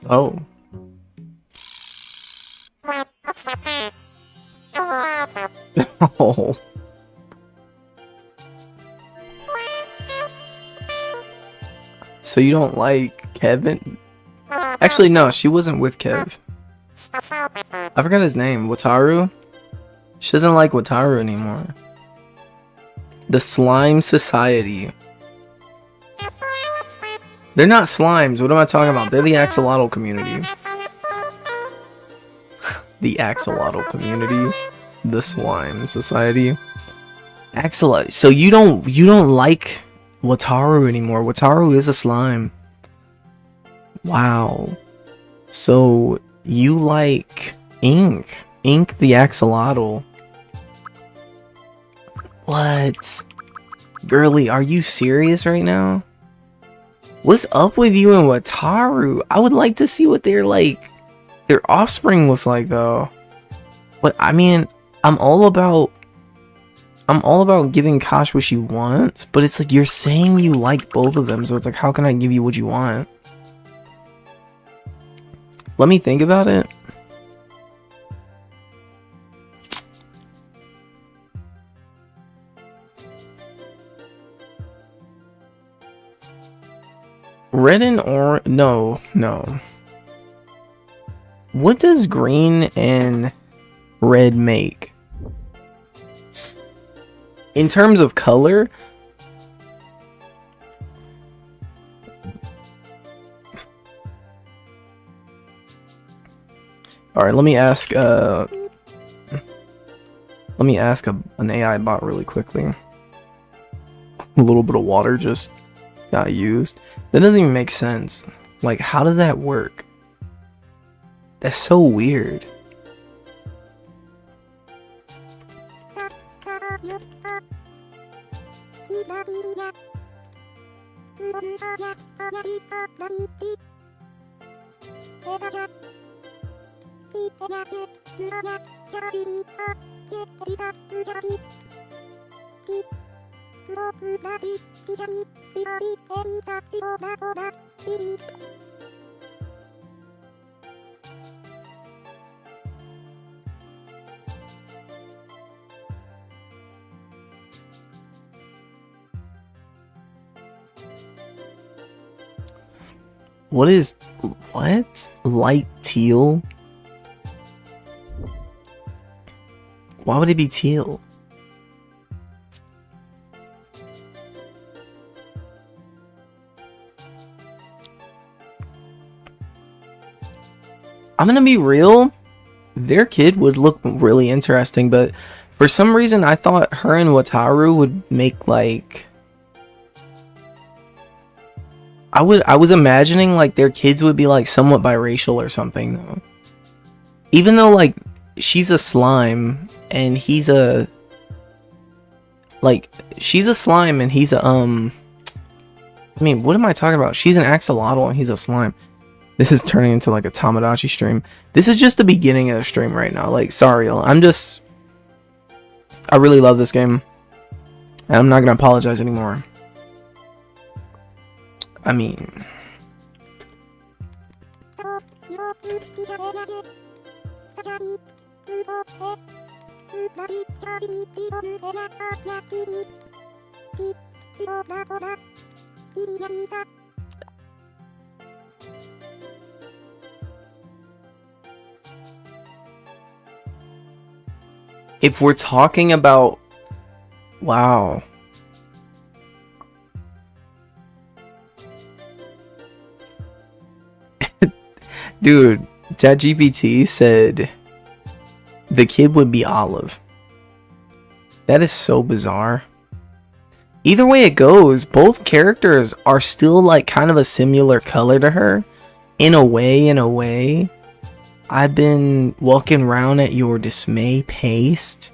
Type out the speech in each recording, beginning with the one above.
Oh. Oh. So you don't like Kevin? Actually, no, she wasn't with Kev. I forgot his name. Wataru? She doesn't like Wataru anymore. The Slime Society. They're not slimes. What am I talking about? They're the axolotl community. The axolotl community. The Slime Society. Axolotl. So you don't like Wataru anymore. Wataru is a slime. Wow. So you like Ink. Ink the axolotl. What? Girly, are you serious right now? What's up with you and Wataru? I would like to see what their offspring was like though. But I mean, I'm all about giving Kosh what she wants, but it's like you're saying you like both of them, so it's like how can I give you what you want? Let me think about it. Red and orange? No. What does green and red make? In terms of color? Alright, let me ask an AI bot really quickly. A little bit of water just got used. That doesn't even make sense. Like, how does that work? That's so weird. What? Light teal? Why would it be teal? I'm gonna be real. Their kid would look really interesting, but for some reason I thought her and Wataru would make like... I was imagining like their kids would be like somewhat biracial or something though. Even though like she's a slime and he's a... Like, she's a slime and he's a I mean, what am I talking about? She's an axolotl and he's a slime. This is turning into like a Tamagotchi stream. This is just the beginning of the stream right now. Like, sorry, I really love this game. And I'm not gonna apologize anymore. I mean... If we're talking about... Wow. Dude, ChatGPT said the kid would be Olive. That is so bizarre. Either way it goes, both characters are still like kind of a similar color to her. In a way. I've been walking around at your dismay paste.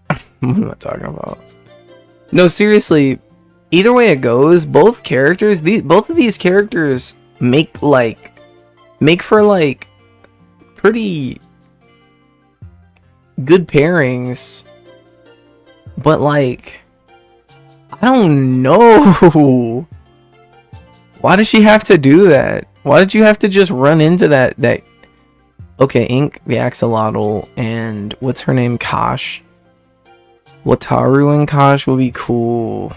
What am I talking about? No, seriously. Either way it goes, both of these characters make for like pretty good pairings. But like, I don't know. Why did she have to do that? Why did you have to just run into that? Okay, Ink, the Axolotl, and what's her name? Kosh. Wataru and Kosh will be cool.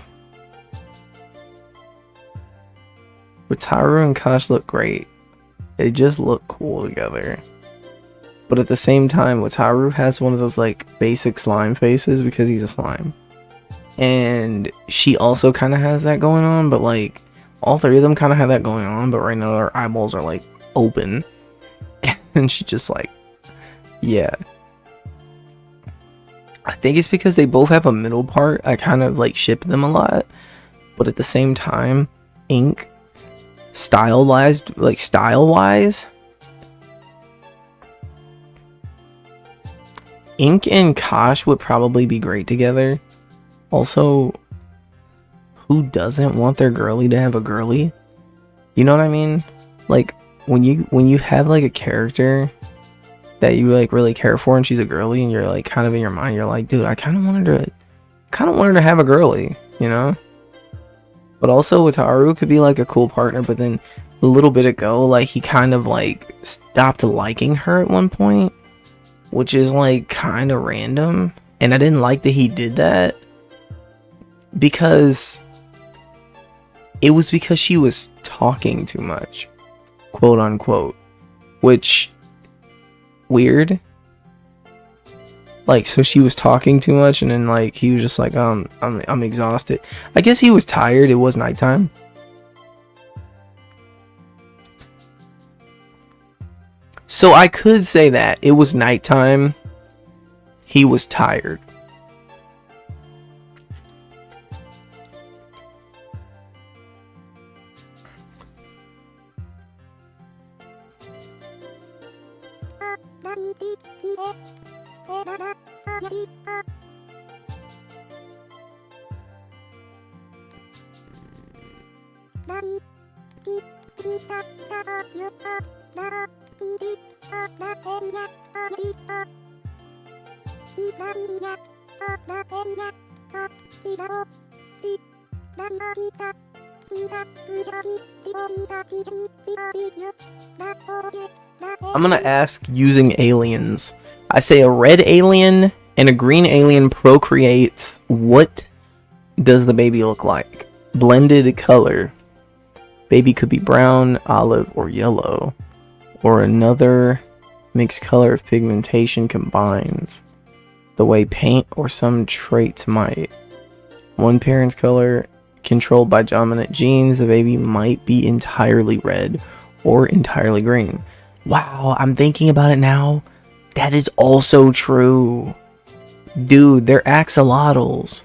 Wataru and Kosh look great. They just look cool together. But at the same time, Wataru has one of those like basic slime faces because he's a slime. And she also kind of has that going on, but like all three of them kind of have that going on, but right now their eyeballs are like open. And she just like, yeah. I think it's because they both have a middle part. I kind of like ship them a lot. But at the same time, Ink, style-wise, Ink and Kosh would probably be great together. Also, who doesn't want their girly to have a girly? You know what I mean? Like when you have like a character that you like really care for and she's a girly and you're like kind of in your mind you're like, dude, I kind of want her to have a girly, you know? But also Wataru could be like a cool partner, but then a little bit ago like he kind of like stopped liking her at one point, which is like kind of random, and I didn't like that he did that because it was because she was talking too much, quote unquote, which weird. Like, so she was talking too much and then like he was just like I'm exhausted. I guess he was tired. It was nighttime. So I could say that it was nighttime. He was tired. I'm gonna ask using aliens. I say a red alien and a green alien procreates. What does the baby look like? Blended color. Baby could be brown, olive, or yellow. Or another mixed color of pigmentation combines. The way paint or some traits might. One parent's color controlled by dominant genes. The baby might be entirely red or entirely green. Wow, I'm thinking about it now. That is also true. Dude, they're axolotls.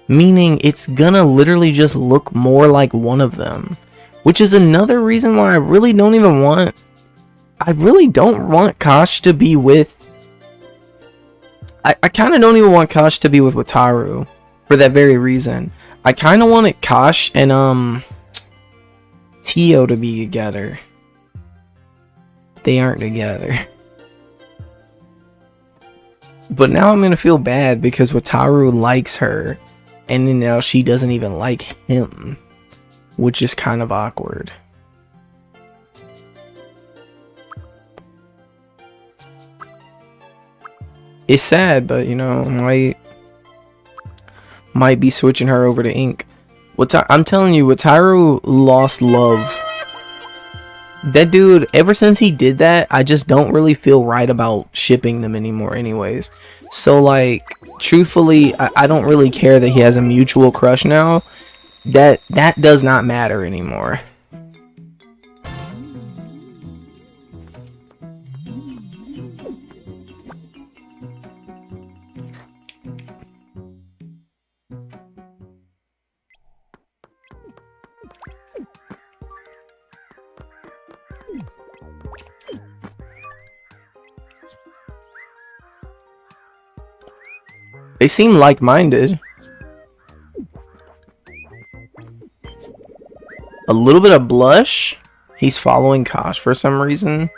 Meaning it's gonna literally just look more like one of them. Which is another reason why I really don't want Kosh to be with... I kind of don't even want Kosh to be with Wataru. For that very reason. I kind of wanted Kosh and Tio to be together. They aren't together. But now I'm gonna feel bad because Wataru likes her. And then now she doesn't even like him. Which is kind of awkward. It's sad, but you know, might be switching her over to Ink. I'm telling you, Wataru lost love. That dude, ever since he did that, I just don't really feel right about shipping them anymore anyways. So like, truthfully, I don't really care that he has a mutual crush now. That does not matter anymore. They seem like-minded. A little bit of blush. He's following Kosh for some reason.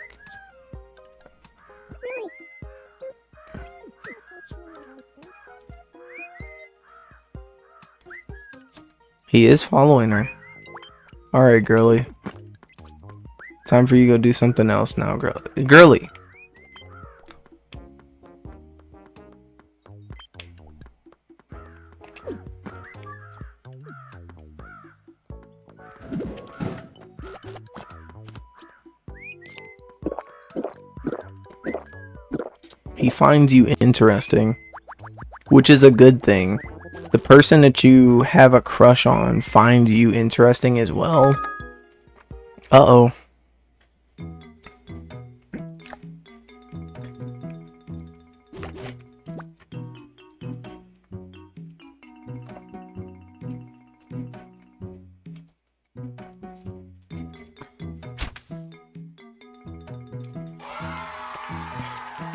He is following her. Alright, girly. Time for you to go do something else now, girly. He finds you interesting, which is a good thing. The person that you have a crush on finds you interesting as well. Uh-oh.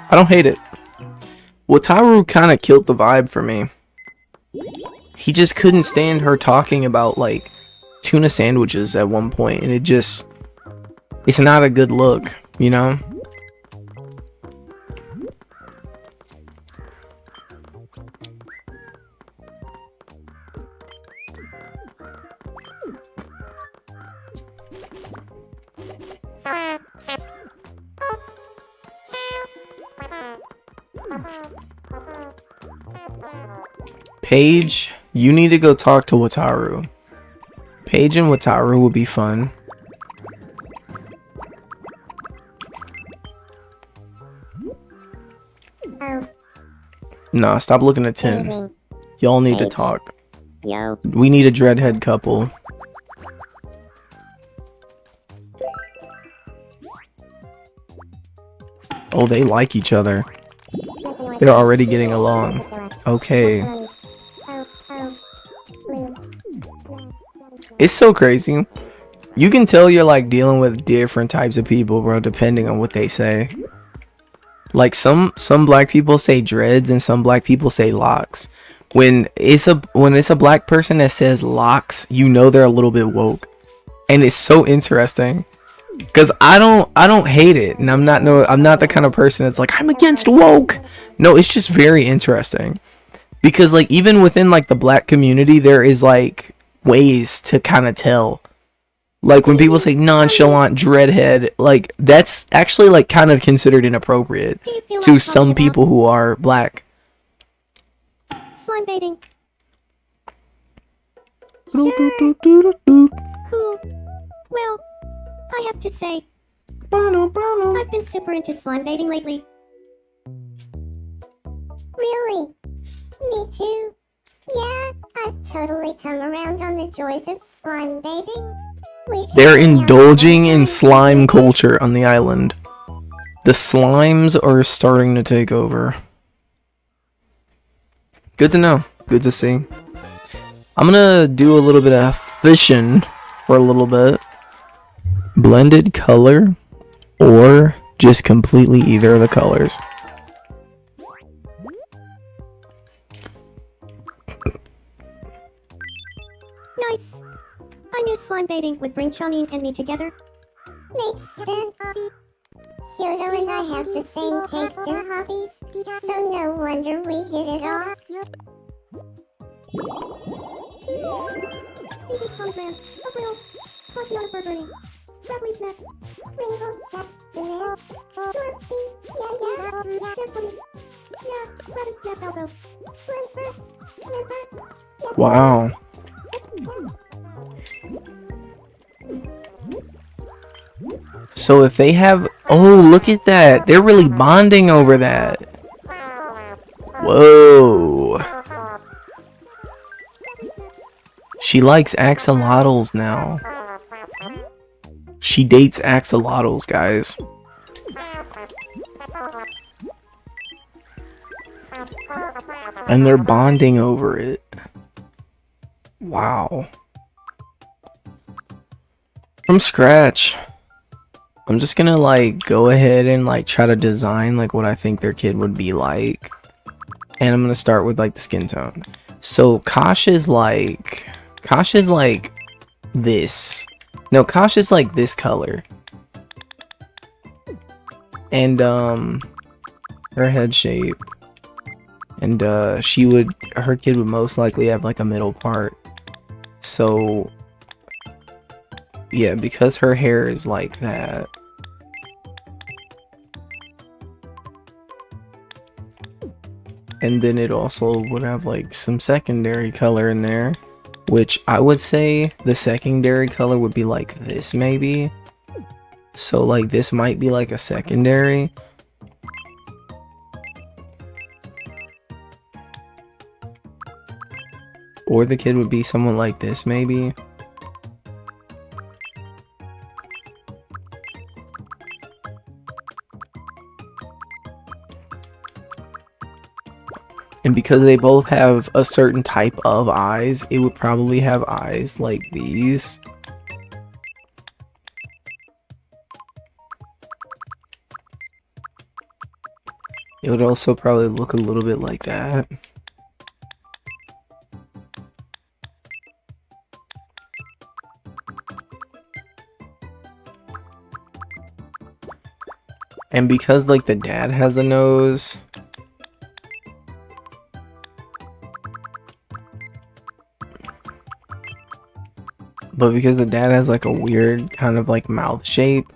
I don't hate it. Wataru kind of killed the vibe for me. He just couldn't stand her talking about like tuna sandwiches at one point, and it's not a good look, you know? Paige, you need to go talk to Wataru. Paige and Wataru will be fun. Oh. Nah, stop looking at Tim. Y'all need to talk. Yo. We need a dreadhead couple. Oh, they like each other. They're already getting along. Okay. It's so crazy. You can tell you're like dealing with different types of people, bro, depending on what they say. Like some black people say dreads and some black people say locks. When it's a black person that says locks, you know they're a little bit woke. And it's so interesting. Cause I don't hate it, and I'm not the kind of person that's like I'm against woke. No, it's just very interesting. Because like even within like the black community, there is like ways to kind of tell. Like when people say nonchalant dreadhead, like that's actually like kind of considered inappropriate to some people who are black. Slime baiting. Sure. Cool. Well, I have to say, I've been super into slime baiting lately. Really? Me too. Yeah, I've totally come around on the joys of slime baiting. They're indulging in slime culture on the island. The slimes are starting to take over. Good to know. Good to see. I'm gonna do a little bit of fishing for a little bit. Blended color or just completely either of the colors. Nice. I knew slime baiting would bring Chani and me together. Makes sense. Hyodo and I have the same taste in hobbies, so no wonder we hit it off. Baby hologram, a grill, coffee on a burberry, broccoli snacks, rainbow cat, banana, sure, yeah, carefully, yeah, rabbit snap elbow, Wow. So if they have, oh, look at that. They're really bonding over that. Whoa. She likes axolotls now. She dates axolotls, guys. And they're bonding over it. Wow. From scratch. I'm just gonna like go ahead and like try to design like what I think their kid would be like. And I'm gonna start with like the skin tone. So Kosh is like this. No, Kosh is like this color. And her head shape. And her kid would most likely have like a middle part. So yeah, because her hair is like that. And then it also would have like some secondary color in there, which I would say the secondary color would be like this maybe. So like this might be like a secondary. Or the kid would be someone like this maybe. And because they both have a certain type of eyes, it would probably have eyes like these. It would also probably look a little bit like that. And because like the dad has a nose, but because the dad has like a weird kind of like mouth shape,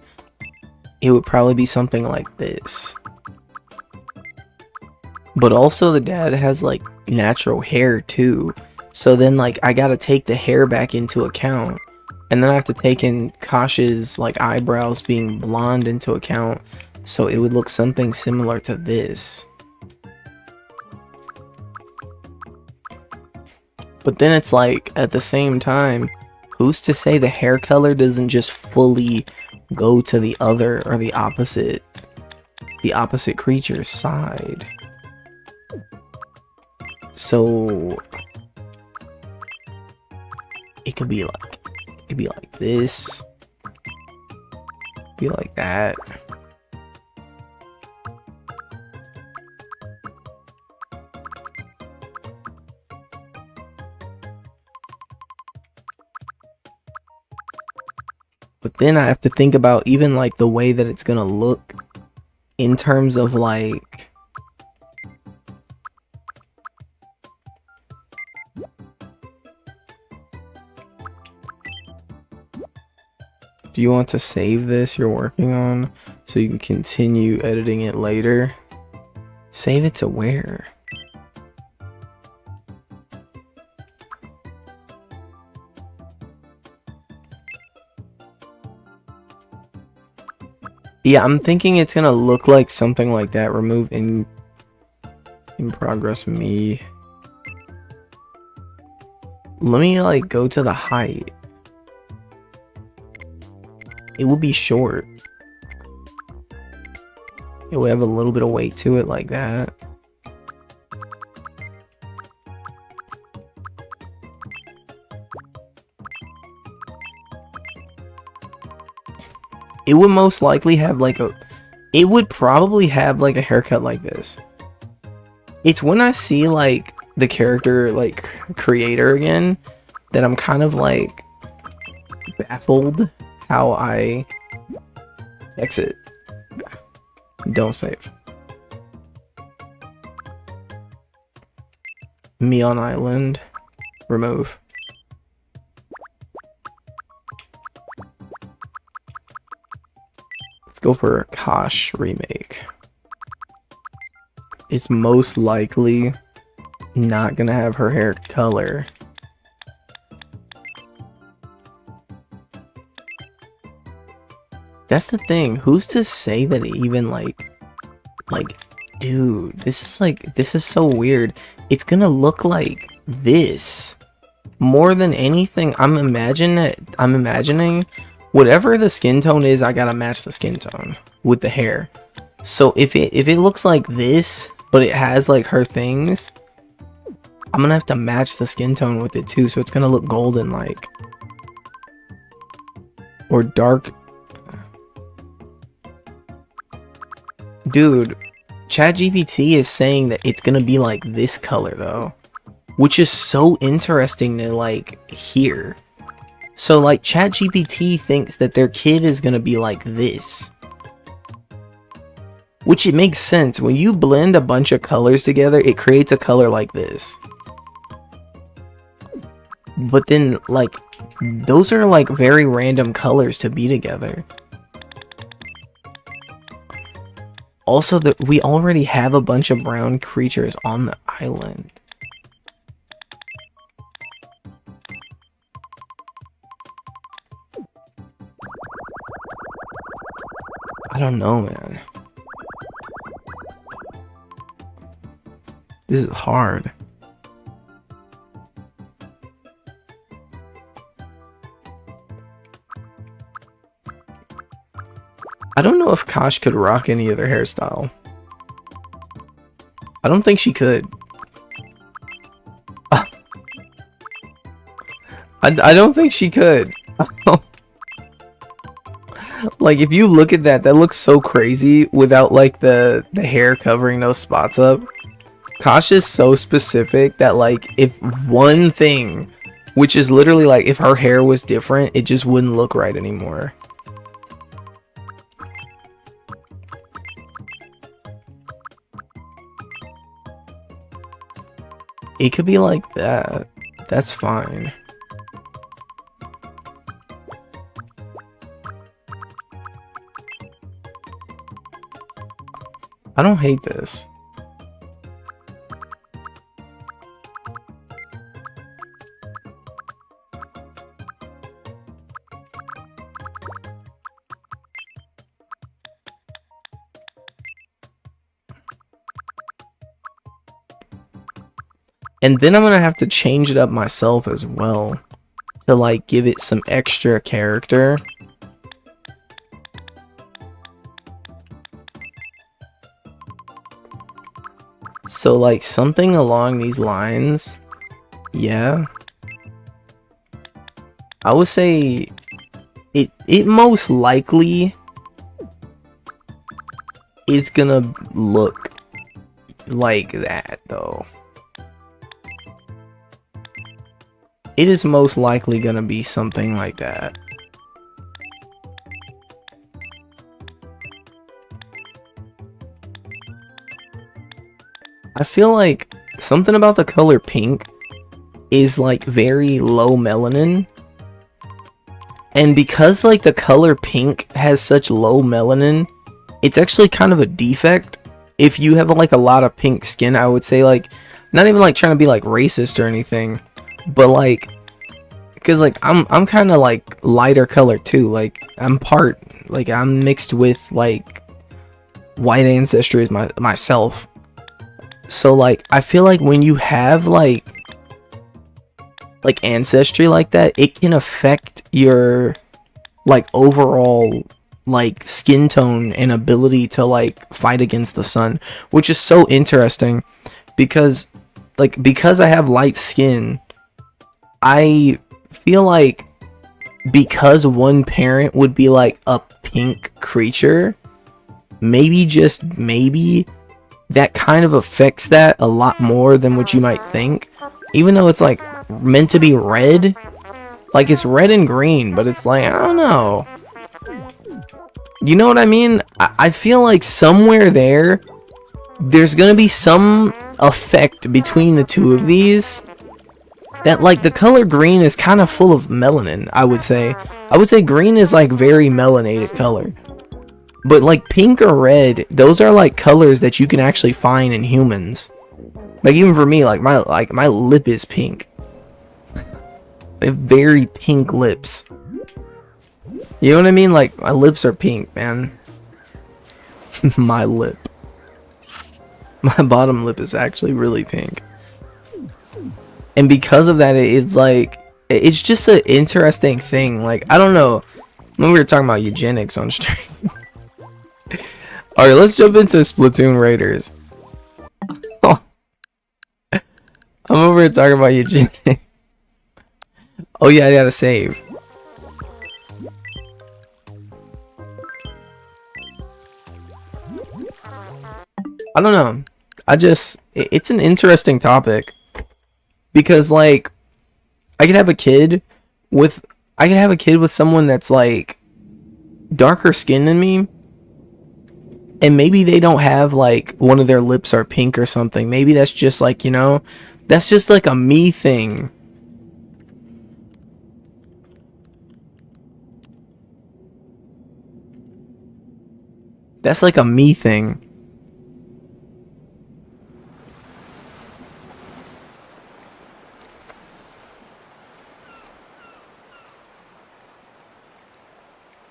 it would probably be something like this. But also the dad has like natural hair too. So then like I gotta take the hair back into account. And then I have to take in Kosh's like eyebrows being blonde into account. So it would look something similar to this. But then it's like at the same time, who's to say the hair color doesn't just fully go to the other or the opposite creature's side? So it could be like this, be like that. But then I have to think about even like the way that it's gonna look in terms of like do you want to save this you're working on so you can continue editing it later? Save it to where? Yeah, I'm thinking it's gonna look like something like that. Remove in progress me. Let me like go to the height. It will be short. It will have a little bit of weight to it like that. It would most likely have like it would probably have like a haircut like this. It's when I see like the character like creator again that I'm kind of like baffled how I exit. Don't save. Me on island. Remove. Let's go for a Kosh remake. It's most likely not gonna have her hair color. That's the thing. Who's to say that it even like, dude, this is so weird. It's gonna look like this more than anything. I'm imagining whatever the skin tone is, I gotta match the skin tone with the hair. So if it looks like this, but it has like her things, I'm gonna have to match the skin tone with it too. So it's gonna look golden like, or dark. Dude, ChatGPT is saying that it's gonna be like this color though, which is so interesting to like hear. So like ChatGPT thinks that their kid is gonna be like this, which it makes sense. When you blend a bunch of colors together, it creates a color like this. But then, like, those are like very random colors to be together. Also, we already have a bunch of brown creatures on the island. I don't know, man. This is hard. I don't know if Kosh could rock any other hairstyle. I don't think she could. I don't think she could. Like, if you look at that, that looks so crazy without, like, the hair covering those spots up. Kosh is so specific that, like, if one thing, which is literally, like, if her hair was different, it just wouldn't look right anymore. It could be like that. That's fine. I don't hate this. And then I'm gonna have to change it up myself as well to like give it some extra character. So like something along these lines, yeah. I would say it most likely is gonna look like that though. It is most likely gonna be something like that. I feel like something about the color pink is like very low melanin. And because like the color pink has such low melanin, it's actually kind of a defect. If you have like a lot of pink skin, I would say, like, not even like trying to be like racist or anything, but like, because like I'm kind of like lighter color too. Like I'm mixed with like white ancestry as myself. So like I feel like when you have like ancestry like that, it can affect your like overall like skin tone and ability to like fight against the sun, which is so interesting because I have light skin, I feel like because one parent would be like a pink creature, maybe just maybe that kind of affects that a lot more than what you might think, even though it's like meant to be red. Like it's red and green, but it's like, I don't know, you know what I mean? I feel like somewhere there's gonna be some effect between the two of these that like the color green is kind of full of melanin. I would say green is like very melanated color, but like pink or red, those are like colors that you can actually find in humans. Like even for me, like my lip is pink. I have very pink lips. You know what I mean? Like my lips are pink, man. My lip. My bottom lip is actually really pink. And because of that, it's like, it's just an interesting thing. Like, I don't know. When we were talking about eugenics on stream. Alright, let's jump into Splatoon Raiders. I'm over here talking about eugenics. Oh yeah, I gotta save. I don't know. It's an interesting topic. Because like I could have a kid with someone that's like darker skin than me, and maybe they don't have like one of their lips are pink or something. Maybe that's just like, you know, that's just like a me thing. That's like a me thing.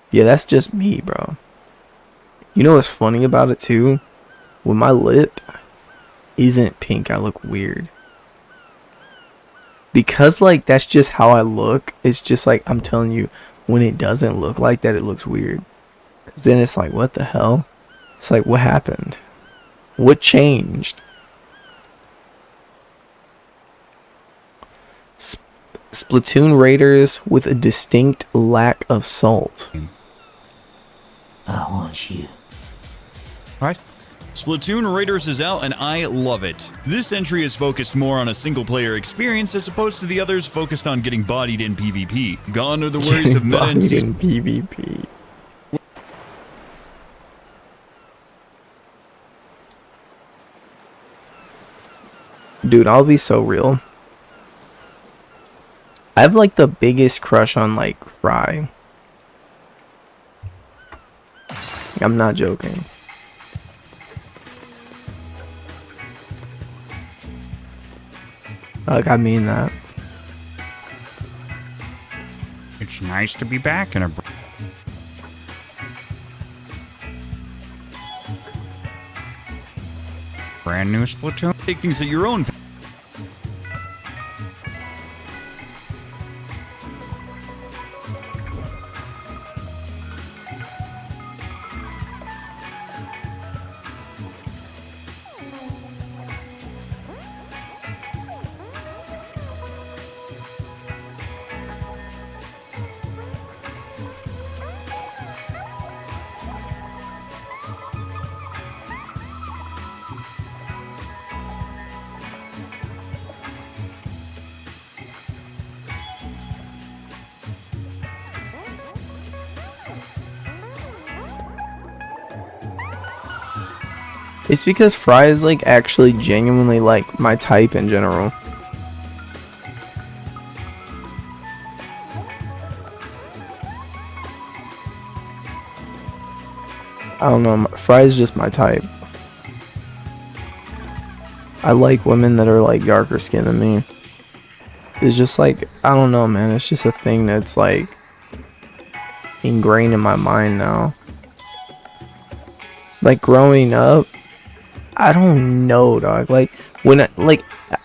Yeah, that's just me, bro. You know what's funny about it too? When my lip isn't pink, I look weird. Because like that's just how I look. It's just like I'm telling you, when it doesn't look like that, it looks weird. Cause then it's like, what the hell? It's like, what happened? What changed? Splatoon Raiders with a distinct lack of salt. I want you. What? Splatoon Raiders is out and I love it. This entry is focused more on a single player experience as opposed to the others focused on getting bodied in PvP. Gone are the worries of meta and in PvP. Dude, I'll be so real. I have like the biggest crush on like Fry. I'm not joking. Like, I mean that. It's nice to be back in a brand new Splatoon. take things at your own pace. It's because Fry is like actually genuinely like my type in general. I don't know, Fry is just my type. I like women that are like darker skin than me. It's just like, I don't know, man, it's just a thing that's like ingrained in my mind now. Like growing up, I don't know, dog. Like when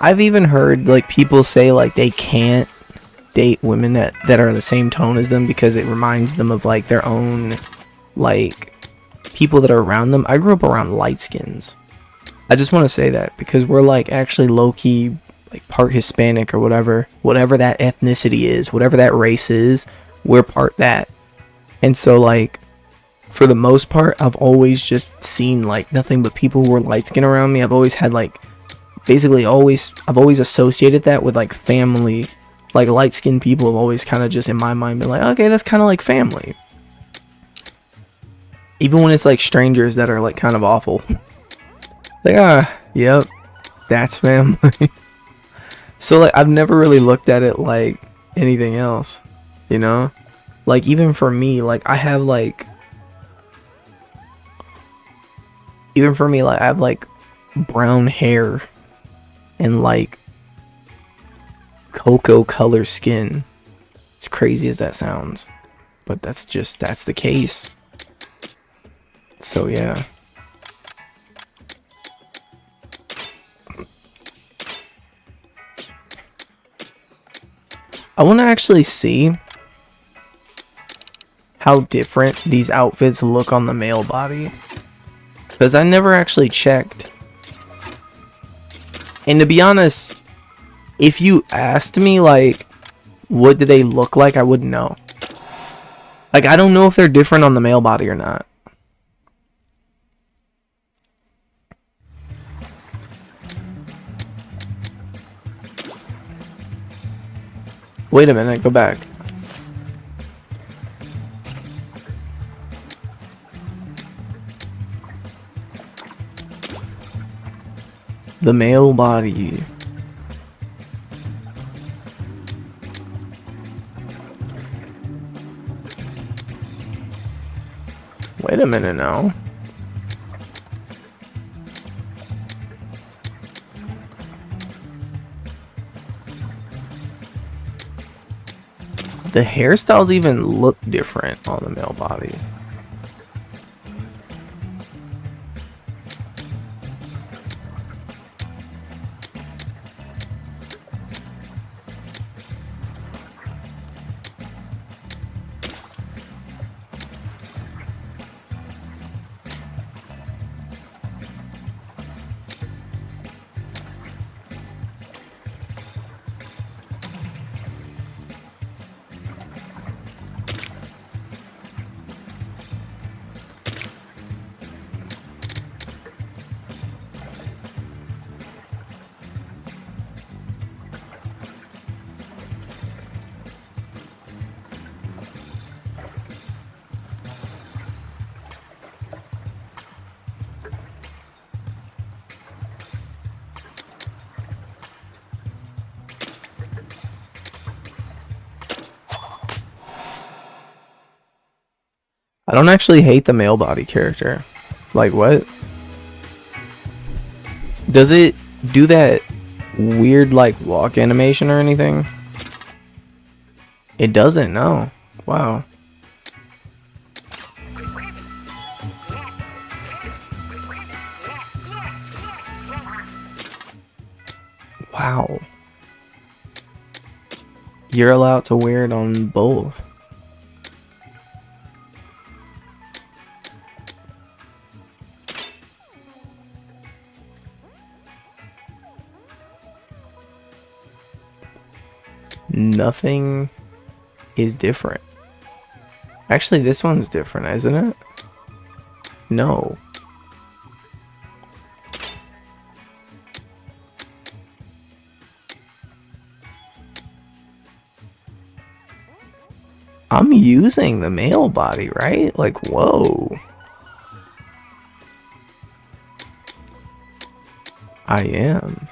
I've even heard like people say like they can't date women that are the same tone as them because it reminds them of like their own like people that are around them. I grew up around light skins. I just want to say that because we're like actually low key like part Hispanic or whatever that ethnicity is, whatever that race is, we're part that. And so like for the most part, I've always just seen like nothing but people who were light skinned around me. I've always had like basically I've always associated that with like family. Like light skinned people have always kind of just in my mind been like, okay, that's kind of like family. Even when it's like strangers that are like kind of awful. Like, yep, that's family. So like I've never really looked at it like anything else, you know? Like even for me, like I have like I have like brown hair and like cocoa color skin. As crazy as that sounds, but that's the case. So yeah. I want to actually see how different these outfits look on the male body. Because I never actually checked. And to be honest, if you asked me, like, what do they look like, I wouldn't know. Like, I don't know if they're different on the male body or not. Wait a minute, go back. The male body. Wait a minute now. The hairstyles even look different on the male body. I don't actually hate the male body character. Like, what? Does it do that weird, like, walk animation or anything? It doesn't, no. Wow. Wow. You're allowed to wear it on both. Nothing is different. Actually, this one's different, isn't it? No. I'm using the male body, right? Like, whoa. I am.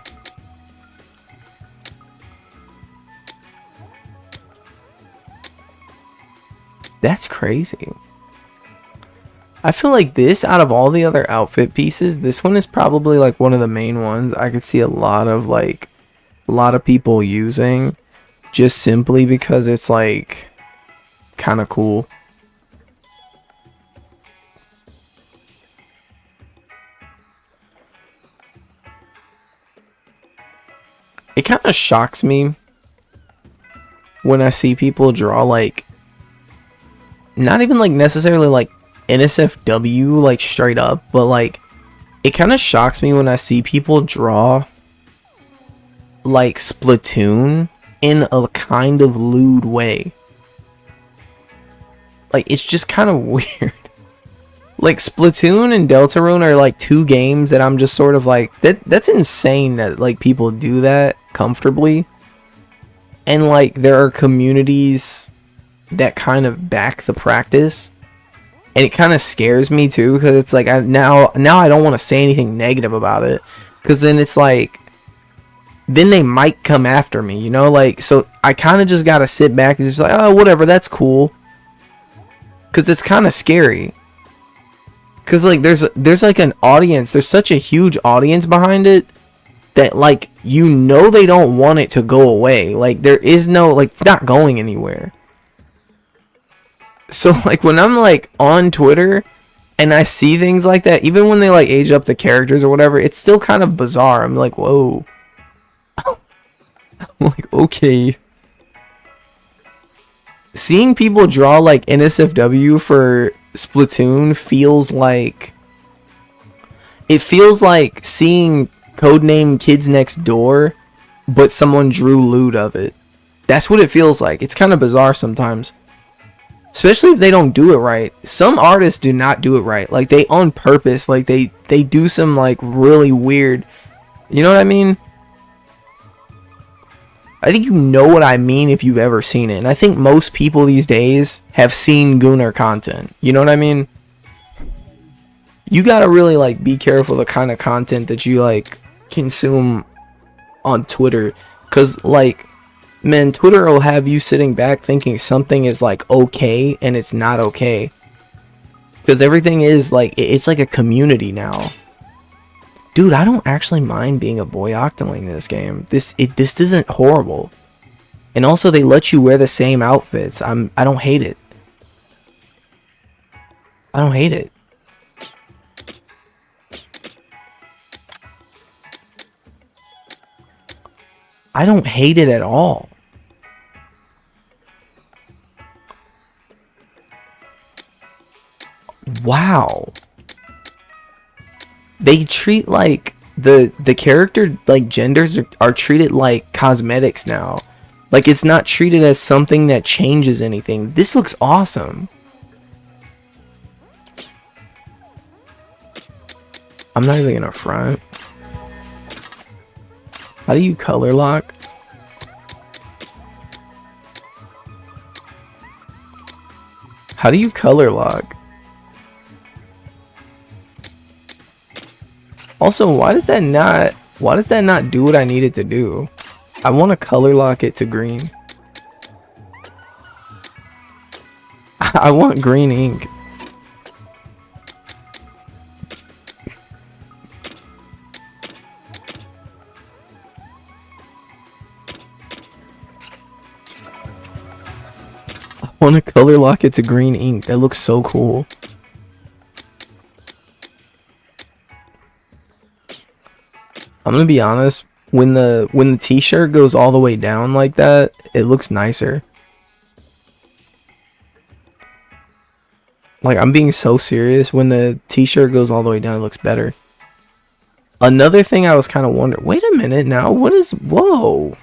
That's crazy. I feel like this, out of all the other outfit pieces, this one is probably like one of the main ones I could see a lot of people using, just simply because it's like kind of cool. It kind of shocks me when I see people draw like, not even like necessarily like NSFW like straight up, but like it kind of shocks me when I see people draw like Splatoon in a kind of lewd way. Like, it's just kind of weird. Like, Splatoon and Deltarune are like two games that I'm just sort of like, that's insane that like people do that comfortably. And like there are communities that kind of back the practice, and it kind of scares me too, because it's like now I don't want to say anything negative about it, because then it's like then they might come after me, you know, like, so I kind of just gotta sit back and just like, oh, whatever, that's cool, because it's kind of scary, because like there's like an audience, there's such a huge audience behind it that like, you know, they don't want it to go away. Like, there is no, like, it's not going anywhere. So like when I'm like on Twitter and I see things like that, even when they like age up the characters or whatever, it's still kind of bizarre. I'm like, whoa. I'm like, okay. Seeing people draw like NSFW for Splatoon feels like, it feels like seeing Codename Kids Next Door, but someone drew lewd of it. That's what it feels like. It's kind of bizarre sometimes. Especially if they don't do it right. Some artists do not do it right. Like, they on purpose, like, they do some, like, really weird... You know what I mean? I think you know what I mean if you've ever seen it. And I think most people these days have seen Gooner content. You know what I mean? You gotta really, like, be careful the kind of content that you, like, consume on Twitter. Because, like... Man, Twitter will have you sitting back thinking something is like okay and it's not okay. Because everything is like, it's like a community now. Dude, I don't actually mind being a boy Octoling in this game. This isn't horrible. And also they let you wear the same outfits. I don't hate it. I don't hate it. I don't hate it at all. Wow. They treat like the character like genders are treated like cosmetics now. Like it's not treated as something that changes anything. This looks awesome. I'm not even gonna front. How do you color lock? How do you color lock? Also, why does that not do what I need it to do? I want to color lock it to green. I want green ink. I want to color lock it to green ink. That looks so cool. I'm gonna be honest, when the t-shirt goes all the way down like that, it looks nicer. Like, I'm being so serious. When the t-shirt goes all the way down, it looks better. Another thing I was kind of wondering, wait a minute now, what is, whoa,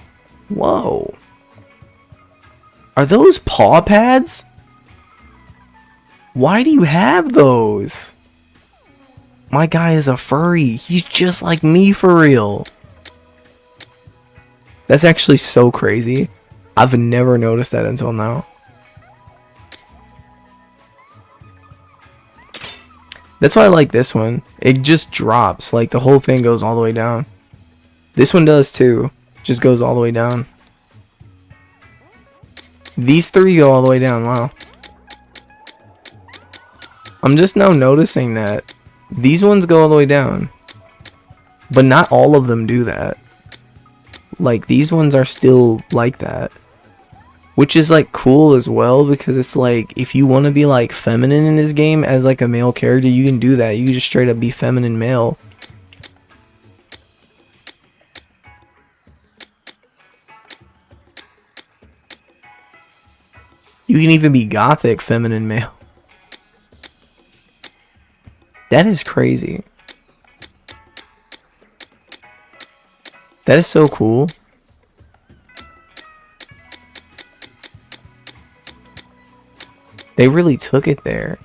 are those paw pads? Why do you have those? My guy is a furry. He's just like me for real. That's actually so crazy. I've never noticed that until now. That's why I like this one. It just drops. Like the whole thing goes all the way down. This one does too. Just goes all the way down. These three go all the way down. Wow. I'm just now noticing that these ones go all the way down, but not all of them do that. Like these ones are still like that, which is like cool as well, because it's like if you want to be like feminine in this game as like a male character, you can do that. You can just straight up be feminine male. You can even be gothic feminine male. That is crazy. That is so cool. They really took it there.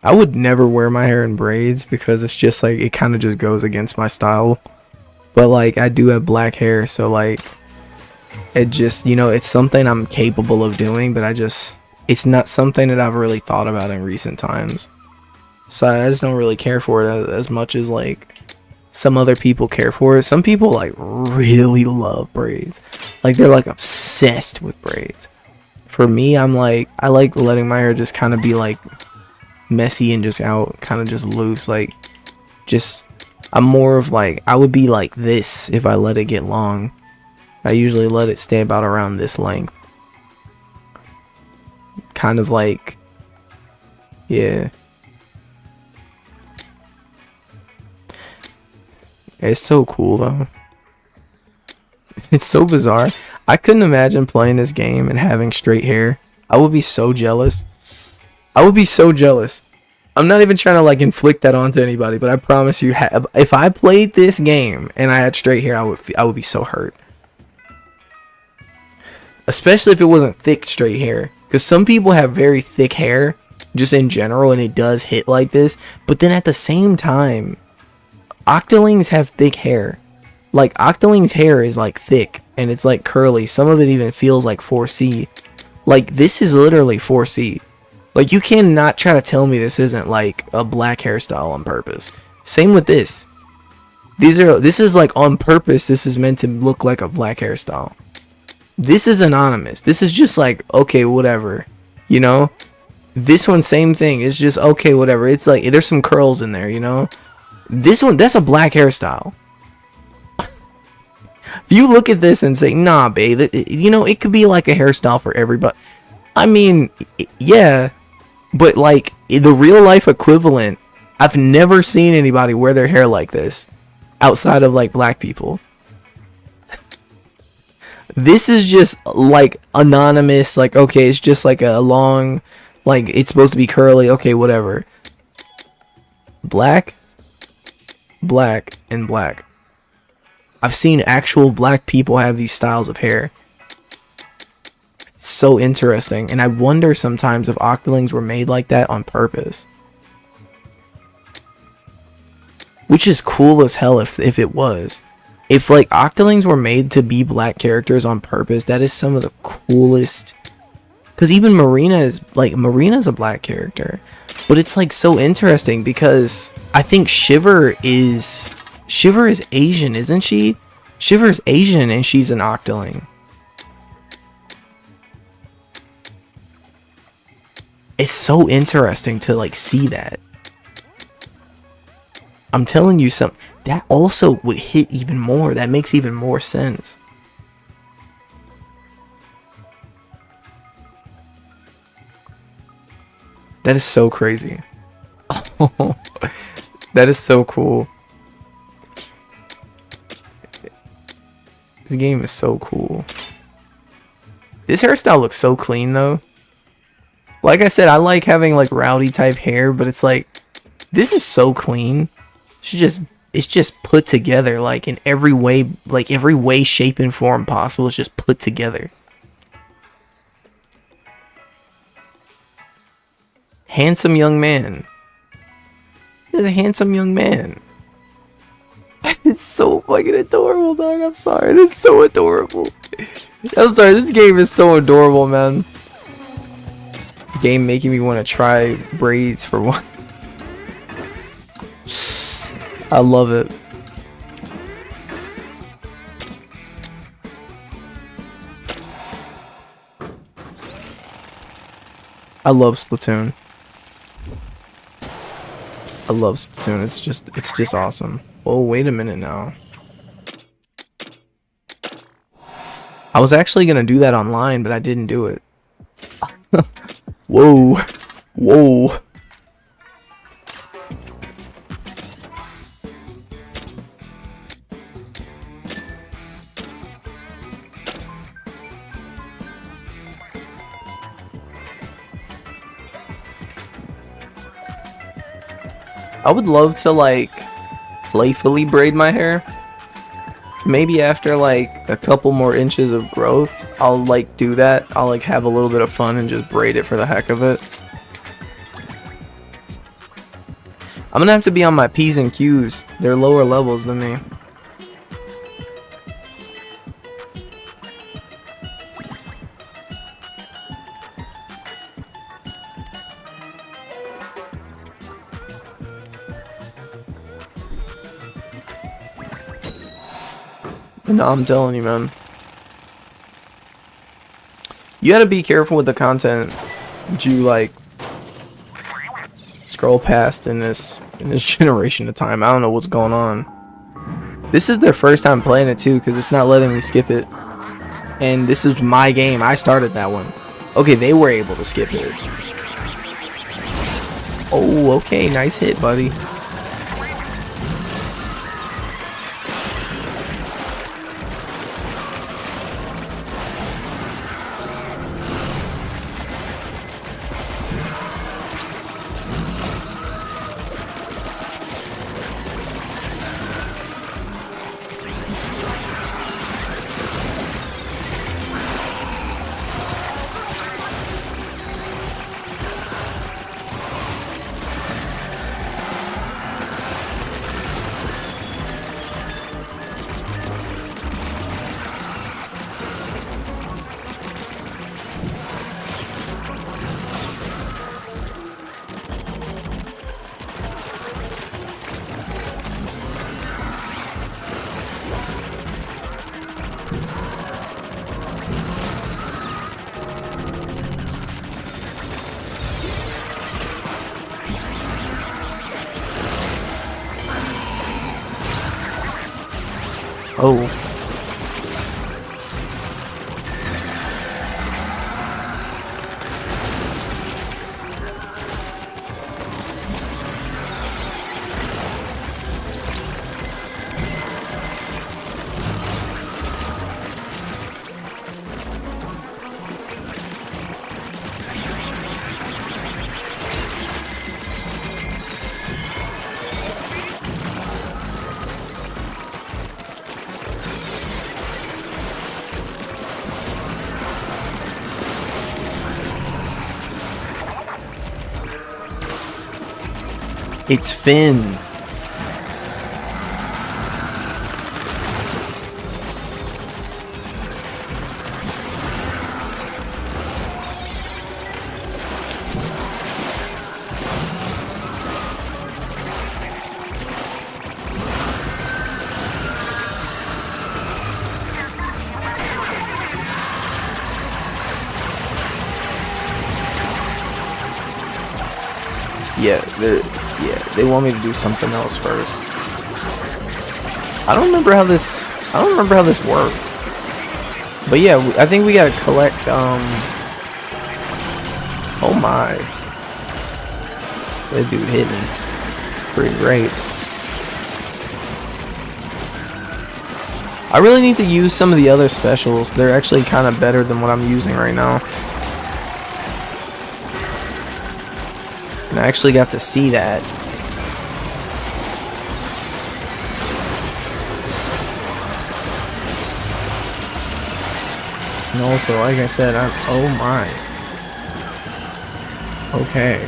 I would never wear my hair in braids because it's just like, it kind of just goes against my style. But like, I do have black hair, so like, it just, you know, it's something I'm capable of doing, but it's not something that I've really thought about in recent times. So I just don't really care for it as much as like some other people care for it. Some people like really love braids. Like they're like obsessed with braids. For me, I'm like, I like letting my hair just kind of be like messy and just out, kind of just loose. Like just, I'm more of like, I would be like this if I let it get long. I usually let it stay about around this length. Kind of like, yeah. It's so cool though. It's so bizarre. I couldn't imagine playing this game and having straight hair. I would be so jealous. I would be so jealous. I'm not even trying to like inflict that onto anybody, but I promise you, if I played this game and I had straight hair, I would be so hurt. Especially if it wasn't thick straight hair. Because some people have very thick hair, just in general, and it does hit like this. But then at the same time, Octolings have thick hair. Like, Octolings' hair is like thick, and it's like curly. Some of it even feels like 4C. Like, this is literally 4C. Like, you cannot try to tell me this isn't like a black hairstyle on purpose. Same with this. This is like on purpose, this is meant to look like a black hairstyle. This is anonymous. This is just like, okay, whatever. You know? This one, same thing. It's just, okay, whatever. It's like, there's some curls in there, you know? This one, that's a black hairstyle. you look at this and say, nah, babe, it could be like a hairstyle for everybody. I mean, yeah, but like the real life equivalent, I've never seen anybody wear their hair like this outside of like black people. This is just like anonymous, like, okay, it's just like a long, like, it's supposed to be curly, okay, whatever. Black, black, and black. I've seen actual black people have these styles of hair. It's so interesting, and I wonder sometimes if Octolings were made like that on purpose. Which is cool as hell if it was. If like Octolings were made to be black characters on purpose, that is some of the coolest. Because even Marina's a black character, but it's like so interesting because I think Shiver is Asian, isn't she? Shiver's Asian and she's an Octoling. It's so interesting to like see that. I'm telling you something. That also would hit even more. That makes even more sense. That is so crazy. Oh, that is so cool. This game is so cool. This hairstyle looks so clean though. Like I said, I like having like rowdy type hair, but it's like, this is so clean. It's just put together like in every way, shape, and form possible. It's just put together. Handsome young man. He's a handsome young man. It's so fucking adorable, dog. I'm sorry. It's so adorable. I'm sorry. This game is so adorable, man. Game making me want to try braids for one. I love it. I love Splatoon. I love Splatoon. It's just awesome. Oh, wait a minute now. I was actually gonna do that online, but I didn't do it. Whoa. Whoa. I would love to like playfully braid my hair. Maybe after like a couple more inches of growth, I'll like do that. I'll like have a little bit of fun and just braid it for the heck of it. I'm gonna have to be on my P's and Q's. They're lower levels than me. No, I'm telling you, man. You gotta be careful with the content that you like scroll past in this generation of time. I don't know what's going on. This is their first time playing it too, because it's not letting me skip it. And this is my game. I started that one. Okay, they were able to skip it. Oh, okay, nice hit, buddy. Oh. It's Finn. They want me to do something else first. I don't remember how this worked. But yeah, I think we gotta collect, oh my. That dude hit me. Pretty great. I really need to use some of the other specials. They're actually kind of better than what I'm using right now. And I actually got to see that. And also, like I said, oh my. Okay.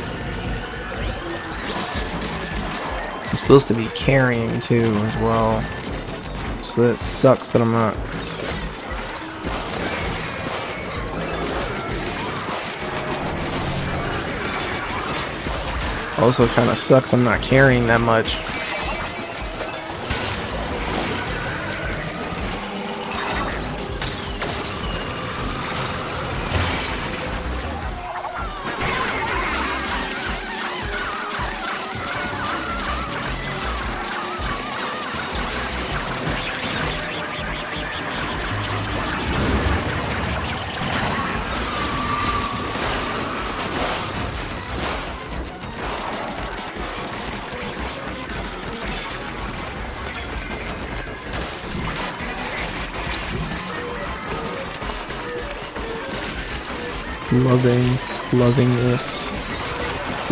I'm supposed to be carrying too as well. So that sucks that I'm not. Also kind of sucks I'm not carrying that much.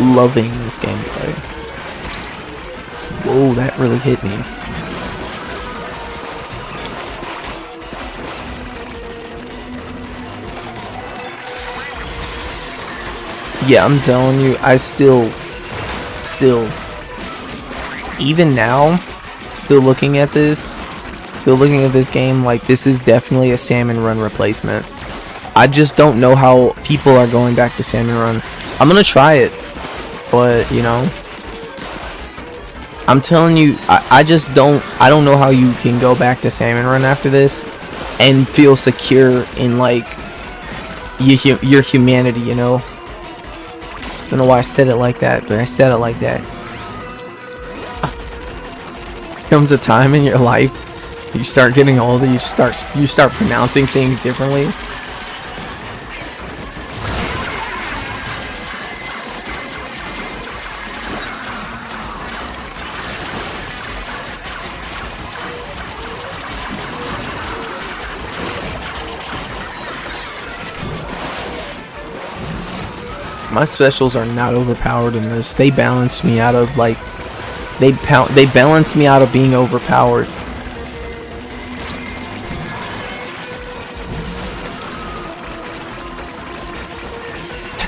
Loving this gameplay. Whoa, that really hit me. Yeah, I'm telling you, I still, even now, still looking at this game, like, this is definitely a Salmon Run replacement. I just don't know how people are going back to Salmon Run. I'm gonna try it, but, you know, I'm telling you, I don't know how you can go back to Salmon Run after this and feel secure in, like, your humanity, you know? I don't know why I said it like that, but I said it like that. Comes a time in your life, you start getting older, you start pronouncing things differently. My specials are not overpowered in this. They balance me out of, like, they balance me out of being overpowered.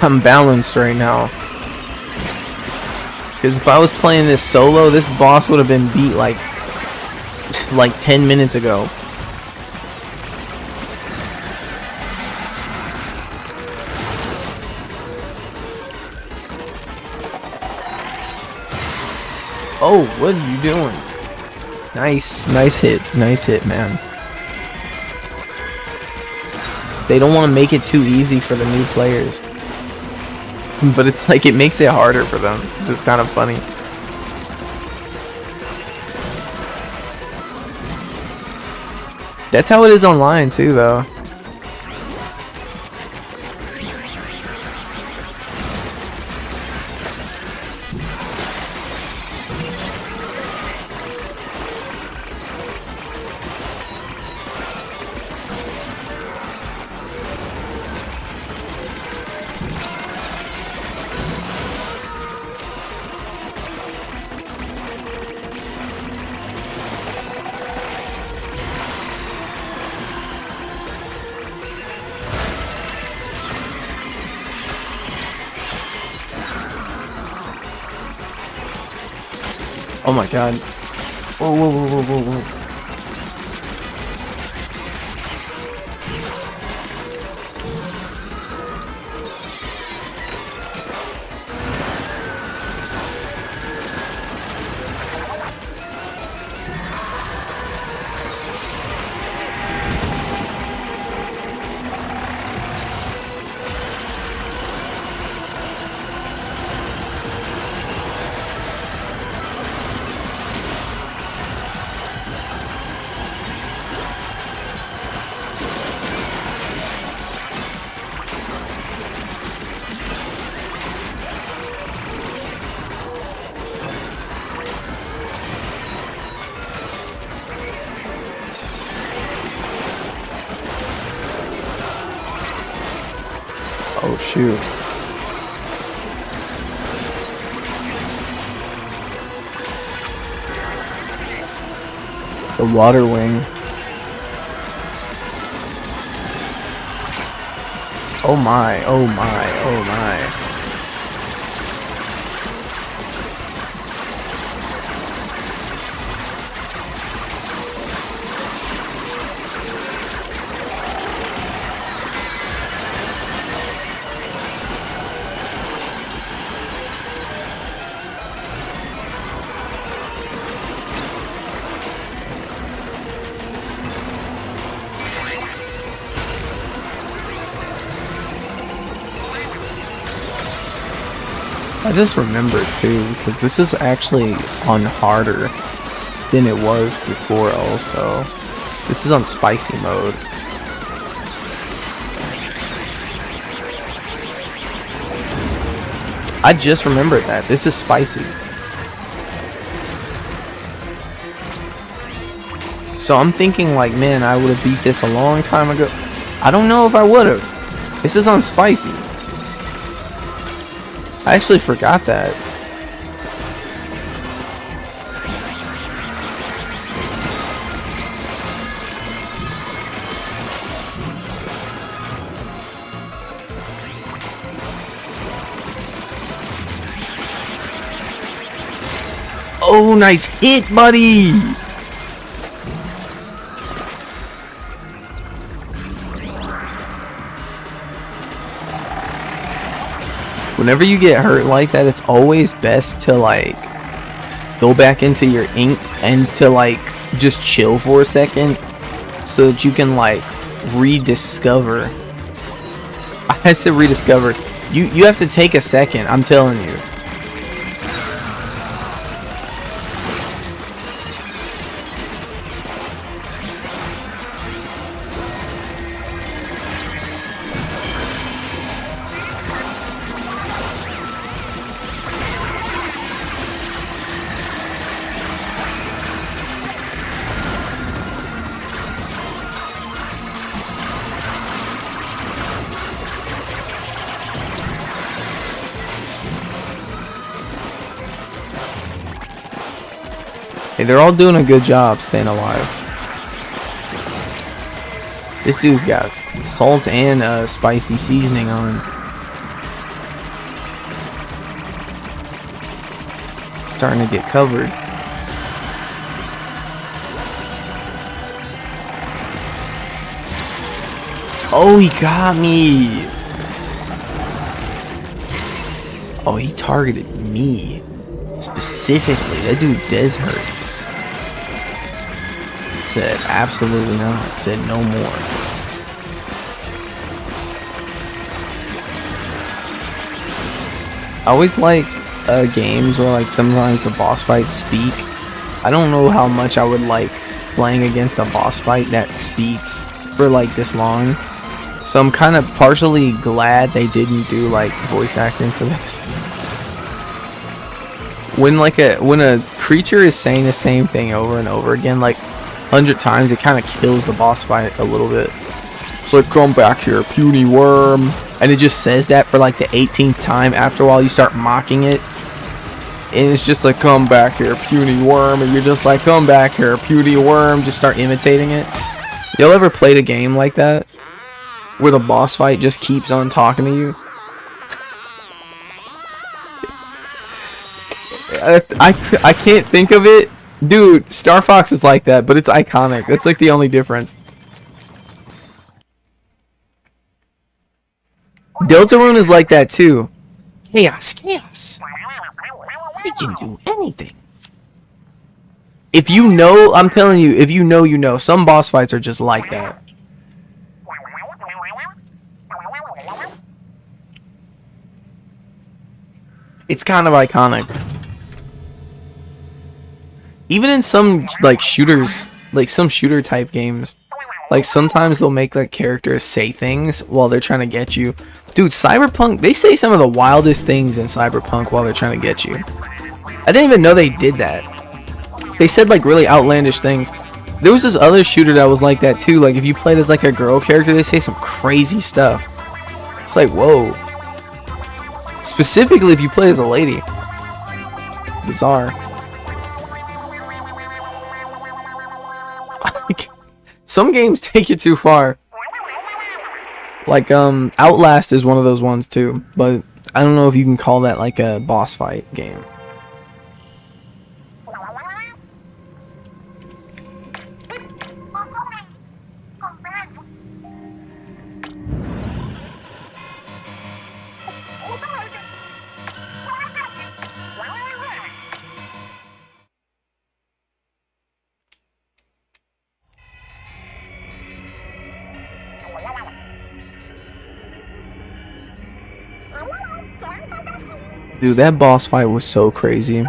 I'm balanced right now. Because if I was playing this solo, this boss would have been beat like 10 minutes ago. Oh, what are you doing? Nice hit, man. They don't want to make it too easy for the new players. But it's like, it makes it harder for them. It's just kind of funny. That's how it is online too, though. Oh my god. Whoa, whoa, whoa, whoa, whoa, whoa. Oh shoot. The water wing. Oh my, oh my, oh my. I just remembered too, because this is actually on harder than it was before also. This is on spicy mode. I just remembered that. This is spicy. So I'm thinking like, man, I would have beat this a long time ago. I don't know if I would have. This is on spicy. I actually forgot that. Oh, nice hit, buddy! Whenever you get hurt like that, it's always best to like go back into your ink and to like just chill for a second so that you can like rediscover. I said rediscover. You have to take a second, I'm telling you. Hey, they're all doing a good job staying alive. This dude's got salt and spicy seasoning on. Starting to get covered. Oh, he got me. Oh, he targeted me. Specifically, that dude does hurt. Said absolutely not. Said no more. I always like games where like sometimes the boss fights speak. I don't know how much I would like playing against a boss fight that speaks for like this long. So I'm kind of partially glad they didn't do like voice acting for this. When a creature is saying the same thing over and over again, like 100 times, it kind of kills the boss fight a little bit. It's like, come back here, puny worm. And it just says that for like the 18th time. After a while, you start mocking it. And it's just like, come back here, puny worm. And you're just like, come back here, puny worm. Just start imitating it. Y'all ever played a game like that? Where the boss fight just keeps on talking to you? I can't think of it. Dude, Star Fox is like that, but it's iconic. That's like the only difference. Deltarune is like that too. Chaos. They can do anything. If you know, I'm telling you, if you know, you know. Some boss fights are just like that. It's kind of iconic. Even in some like shooters, like some shooter type games, like sometimes they'll make like characters say things while they're trying to get you. Dude, Cyberpunk, they say some of the wildest things in Cyberpunk while they're trying to get you. I didn't even know they did that. They said like really outlandish things. There was this other shooter that was like that too. Like if you played as like a girl character, they say some crazy stuff. It's like, whoa. Specifically if you play as a lady. Bizarre. Some games take it too far. Like Outlast is one of those ones too, but I don't know if you can call that like a boss fight game. Dude, that boss fight was so crazy.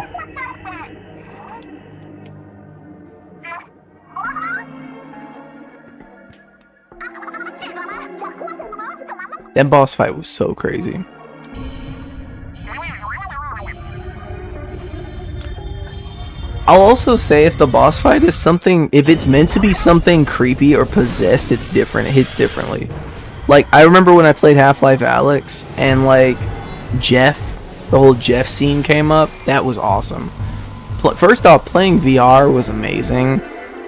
That boss fight was so crazy. I'll also say if the boss fight is something, if it's meant to be something creepy or possessed, it's different. It hits differently. Like, I remember when I played Half-Life Alyx and like Jeff, the whole Jeff scene came up. That was awesome. First off, playing VR was amazing.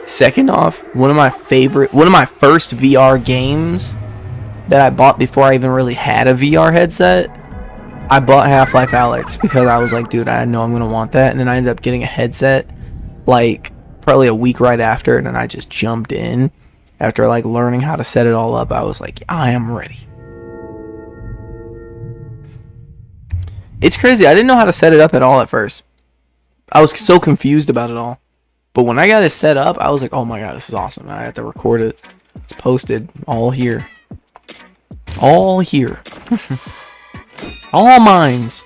Second off, one of my first VR games that I bought before I even really had a VR headset. I bought Half-Life Alyx because I was like, dude, I know I'm gonna want that, and then I ended up getting a headset like probably a week right after, and then I just jumped in after like learning how to set it all up. I was like, I am ready. It's crazy. I didn't know how to set it up at all at first. I was so confused about it all. But when I got it set up, I was like, oh my god, this is awesome. I have to record it. It's posted. All here. All here. All mines.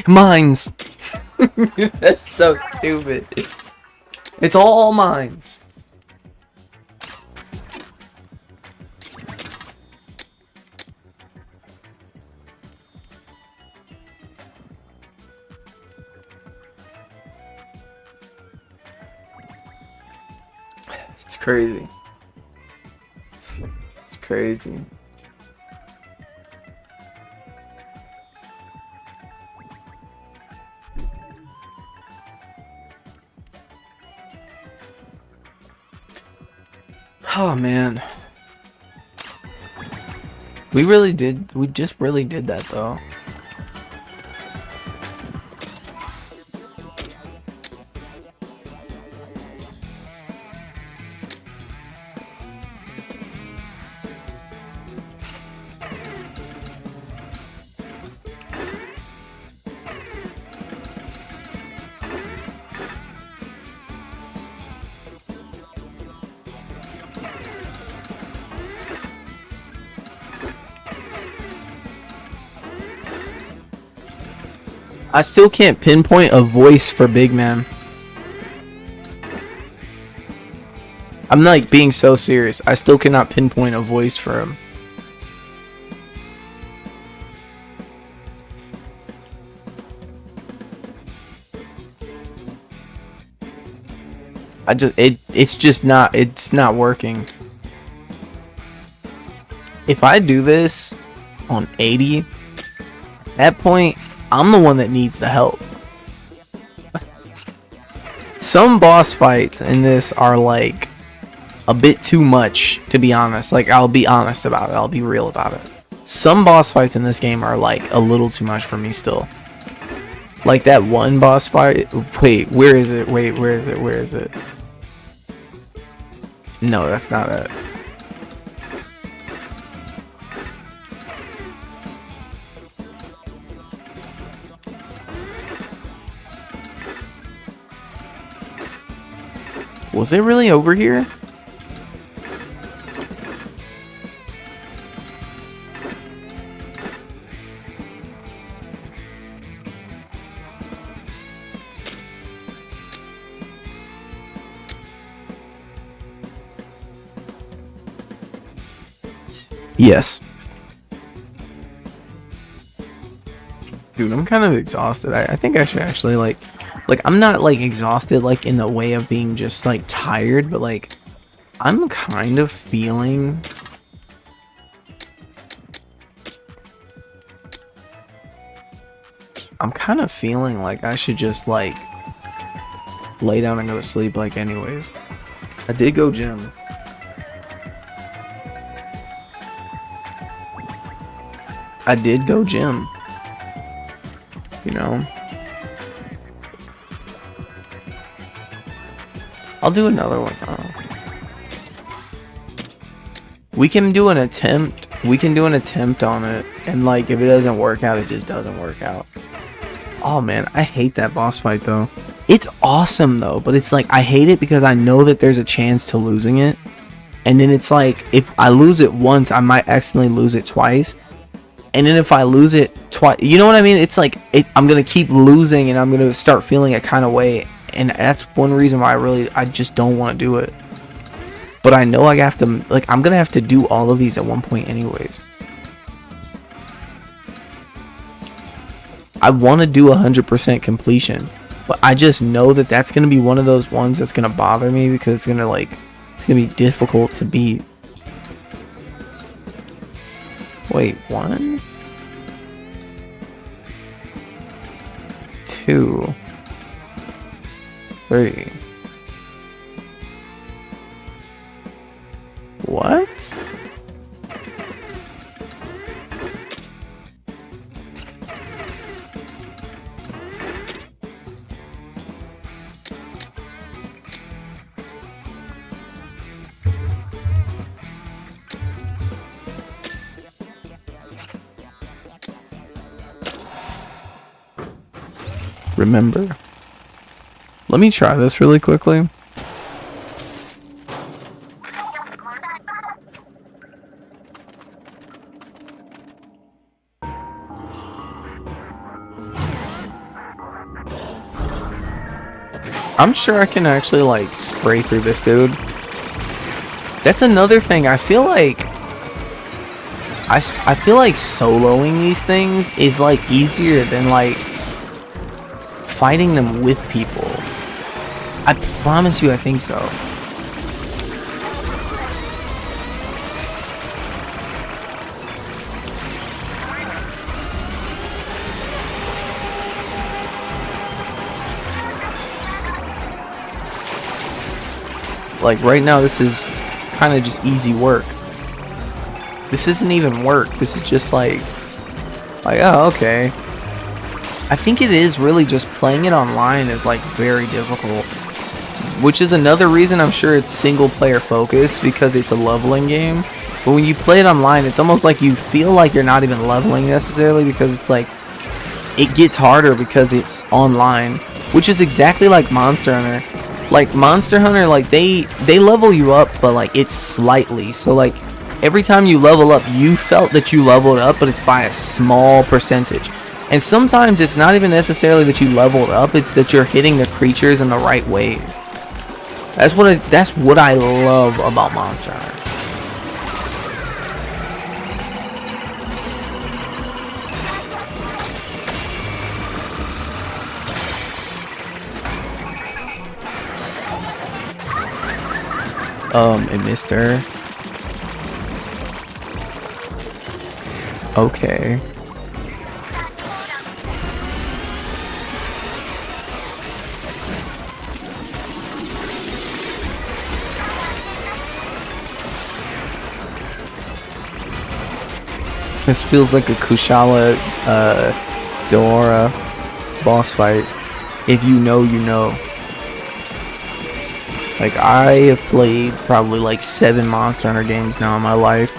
Mines. That's so stupid. It's all mines. It's crazy. It's crazy. Oh man. We just really did that though. I still can't pinpoint a voice for Big Man. I'm like being so serious. I still cannot pinpoint a voice for him. It's not working. If I do this on 80, at that point I'm the one that needs the help. Some boss fights in this are like a bit too much, to be honest. Like, I'll be honest about it. I'll be real about it. Some boss fights in this game are like a little too much for me still. Like that one boss fight. Wait, where is it? Wait, where is it? Where is it? No, that's not it. Was it really over here? Yes. Dude, I'm kind of exhausted. I think I should actually like I'm not like exhausted like in the way of being just like tired, but like I'm kind of feeling like I should just like lay down and go to sleep like anyways. I did go gym. I did go gym. You know? I'll do another one. We can do an attempt. We can do an attempt on it. And like, if it doesn't work out, it just doesn't work out. Oh man, I hate that boss fight though. It's awesome though, but it's like, I hate it because I know that there's a chance to losing it. And then it's like, if I lose it once, I might accidentally lose it twice. And then if I lose it twice, you know what I mean? It's like, I'm going to keep losing and I'm going to start feeling a kind of way. And that's one reason why I just don't want to do it. But I know I have to, like, I'm going to have to do all of these at one point anyways. I want to do 100% completion. But I just know that that's going to be one of those ones that's going to bother me because it's going to, like, it's going to be difficult to beat. Wait, 1, 2, 3. What? Remember. Let me try this really quickly. I'm sure I can actually like spray through this dude. That's another thing. I feel like soloing these things is like easier than like fighting them with people. I promise you I think so. Like right now this is kind of just easy work. This isn't even work. This is just like oh okay. I think it is really just playing it online is like very difficult, which is another reason I'm sure it's single player focused because it's a leveling game. But when you play it online, it's almost like you feel like you're not even leveling necessarily because it's like it gets harder because it's online, which is exactly like Monster Hunter. Like Monster Hunter, like they level you up, but like it's slightly. So like every time you level up, you felt that you leveled up, but it's by a small percentage. And sometimes it's not even necessarily that you leveled up, it's that you're hitting the creatures in the right ways. That's what I love about Monster Hunter. It missed her. Okay. This feels like a Kushala Dora. boss fight. If you know, you know. Like, I have played probably like 7 Monster Hunter games now in my life,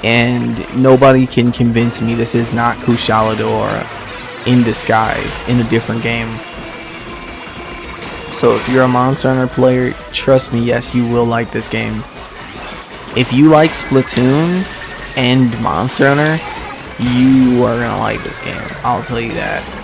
and nobody can convince me this is not Kushalador in disguise in a different game. So if you're a Monster Hunter player, trust me, yes, you will like this game. If you like Splatoon and Monster Hunter, you are gonna like this game. I'll tell you that.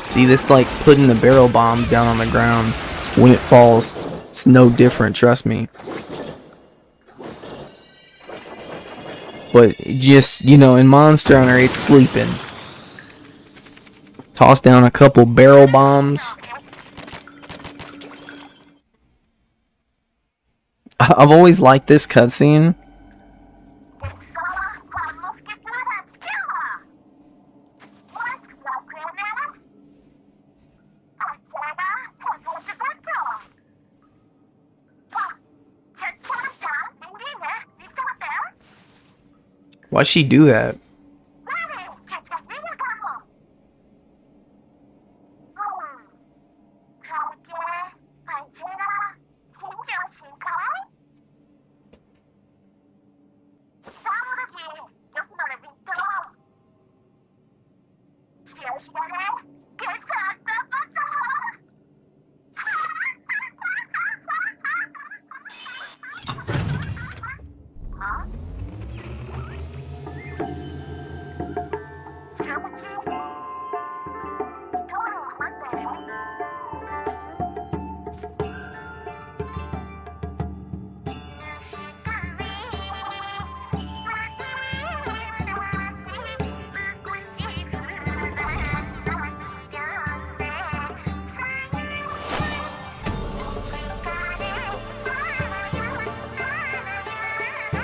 See, this like putting the barrel bomb down on the ground when it falls. It's no different, trust me. But just, you know, in Monster Hunter, it's sleeping. Toss down a couple barrel bombs. I've always liked this cutscene. Why'd she do that?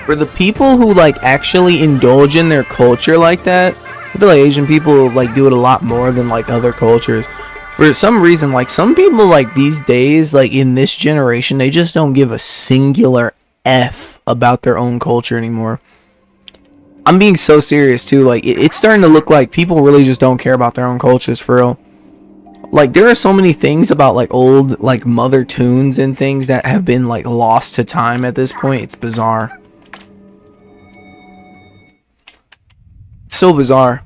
For the people who like actually indulge in their culture like that, I feel like Asian people like do it a lot more than like other cultures. For some reason, like some people like these days, like in this generation, they just don't give a singular F about their own culture anymore. I'm being so serious too. Like it's starting to look like people really just don't care about their own cultures for real. Like there are so many things about like old like mother tunes and things that have been like lost to time at this point. It's bizarre. So bizarre.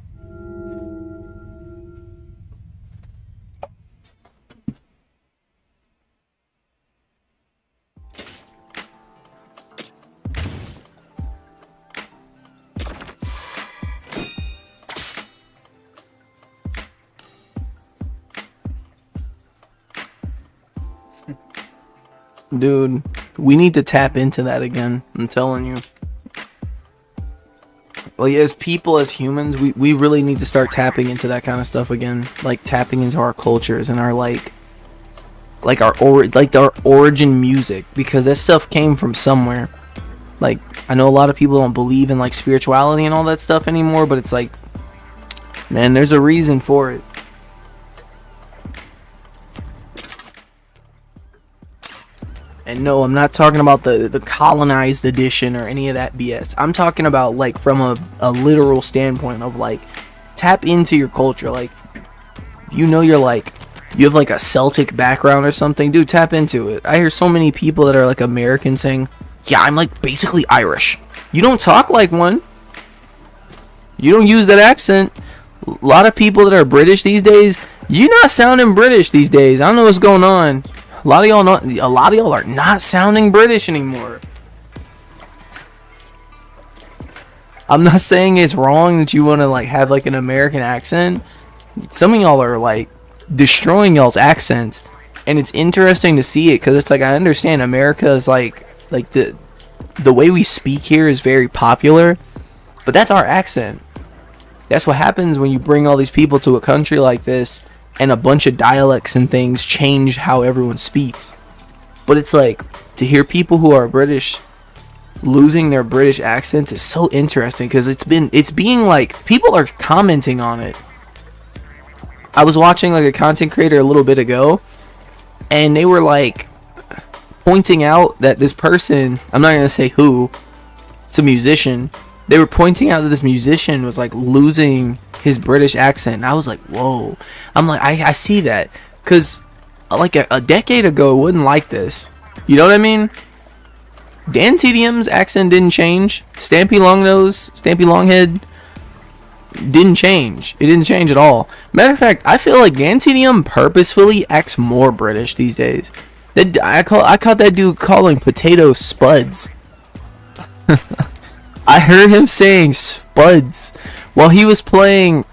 Dude, we need to tap into that again. I'm telling you. Like, as people, as humans, we really need to start tapping into that kind of stuff again. Like, tapping into our cultures and our, our origin music. Because that stuff came from somewhere. Like, I know a lot of people don't believe in, like, spirituality and all that stuff anymore. But it's like, man, there's a reason for it. And no, I'm not talking about the colonized edition or any of that BS. I'm talking about like from a literal standpoint of like tap into your culture. Like, you know, you're like you have like a Celtic background or something, dude, tap into it. I hear so many people that are like American saying, yeah, I'm like basically Irish. You don't talk like one. You don't use that accent. A lot of people that are British these days, you're not sounding British these days. I don't know what's going on. A lot of y'all are not sounding British anymore. I'm not saying it's wrong that you want to like have like an American accent. Some of y'all are like destroying y'all's accents, and it's interesting to see it because it's like I understand America is like the way we speak here is very popular, but that's our accent. That's what happens when you bring all these people to a country like this. And a bunch of dialects and things change how everyone speaks. But it's like, to hear people who are British losing their British accents is so interesting. Because it's being like, people are commenting on it. I was watching like a content creator a little bit ago. And they were like, pointing out that this person, I'm not gonna say who, it's a musician. They were pointing out that this musician was like losing his British accent. And I was like, whoa. I'm like, I see that, because like a decade ago it wasn't like this. You know what I mean? Dan TDM's accent didn't change. Stampy Longnose, Stampy Longhead didn't change. It didn't change at all. Matter of fact, I feel like Dan TDM purposefully acts more British these days. I caught that dude calling potatoes spuds. I heard him saying spuds while he was playing.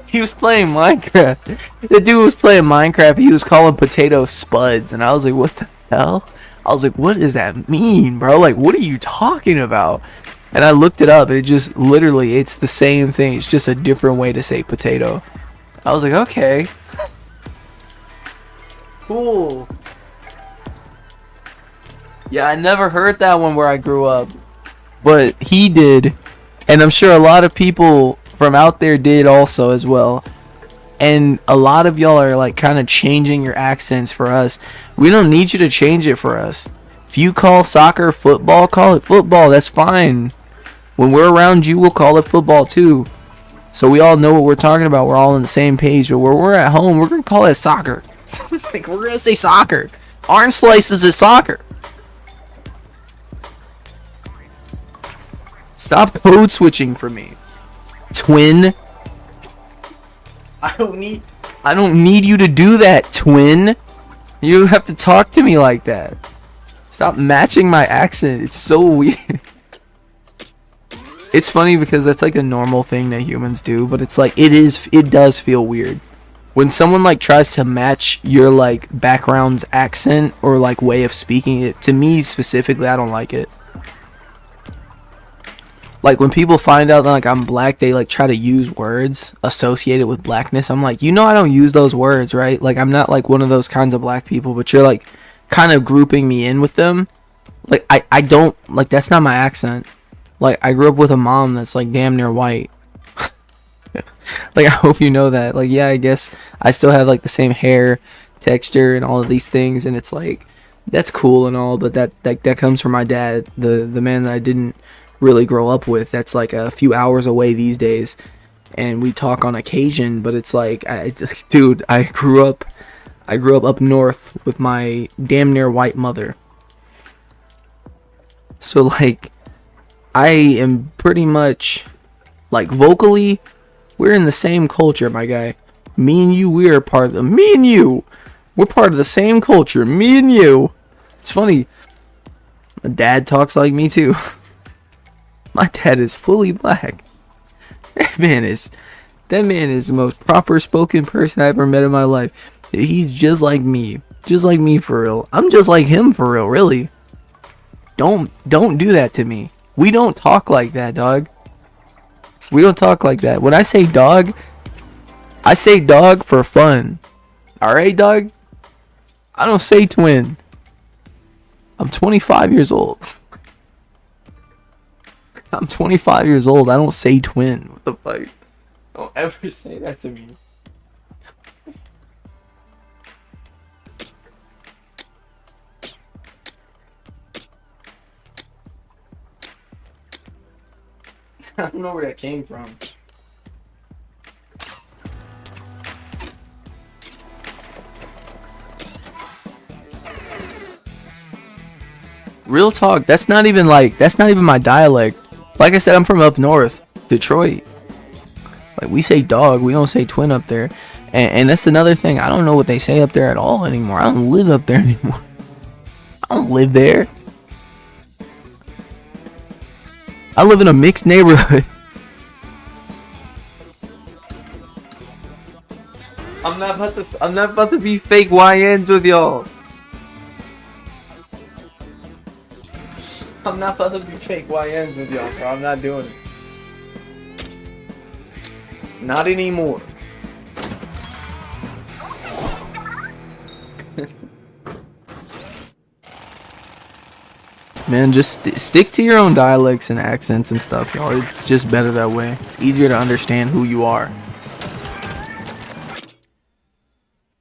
He was playing Minecraft. The dude was playing Minecraft. He was calling potatoes spuds, and I was like, "What the hell?" I was like, "What does that mean, bro? Like, what are you talking about?" And I looked it up. It just literally, it's the same thing. It's just a different way to say potato. I was like, okay, cool. Yeah, I never heard that one where I grew up, but he did, and I'm sure a lot of people from out there did also as well. And a lot of y'all are like kind of changing your accents for us. We don't need you to change it for us. If you call soccer football, call it football. That's fine. When we're around you, we'll call it football too. So we all know what we're talking about. We're all on the same page. But where we're at home, we're going to call it soccer. Like, we're going to say soccer. Orange slices is soccer. Stop code switching for me. Twin. I don't need you to do that, twin. You don't have to talk to me like that. Stop matching my accent. It's so weird. It's funny because that's like a normal thing that humans do, but it's like it does feel weird when someone like tries to match your like background's accent or like way of speaking it. To me specifically, I don't like it. Like when people find out that like I'm black, they like try to use words associated with blackness. I'm like, I don't use those words, right? Like I'm not like one of those kinds of black people, but you're like kind of grouping me in with them. Like I don't, like, that's not my accent. Like I grew up with a mom that's like damn near white. Like I hope you know that. Like, yeah, I guess I still have like the same hair texture and all of these things, and it's like that's cool and all, but that comes from my dad, the man that I didn't really grow up with, that's like a few hours away these days, and we talk on occasion, but it's like dude, I grew up up north with my damn near white mother, so like I am pretty much like vocally we're in the same culture, my guy. Me and you, we're part of we're part of the same culture, me and you. It's funny, my dad talks like me too. My dad is fully black. That man is the most proper spoken person I ever met in my life. He's just like me for real. I'm just like him for real, really. Don't do that to me. We don't talk like that, dog. We don't talk like that. When I say dog, I say dog for fun. Alright, dog? I don't say twin. I'm 25 years old. I'm 25 years old. I don't say twin. What the fuck? Don't ever say that to me. I don't know where that came from. Real talk, that's not even my dialect. Like I said, I'm from up north, Detroit. Like, we say dog, we don't say twin up there. And that's another thing. I don't know what they say up there at all anymore. I don't live up there anymore. I don't live there. I live in a mixed neighborhood. I'm not about to be fake YNs with y'all. I'm not about to be fake YNs with y'all, bro. I'm not doing it. Not anymore. Man, just stick to your own dialects and accents and stuff, y'all. It's just better that way. It's easier to understand who you are.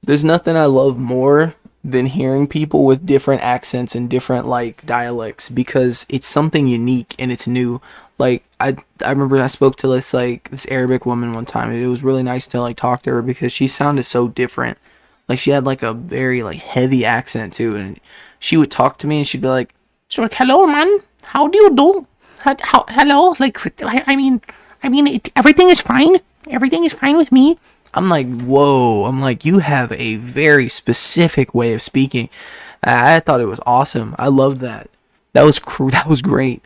There's nothing I love more than hearing people with different accents and different like dialects, because it's something unique and it's new. Like I remember I spoke to this Arabic woman one time, and it was really nice to like talk to her because she sounded so different. Like she had like a very like heavy accent too, and she would talk to me and she'd be like, "Hello, man. How do you do? Hello. Like everything is fine. Everything is fine with me." I'm like, whoa. I'm like, you have a very specific way of speaking. I thought it was awesome. I loved that. That was great.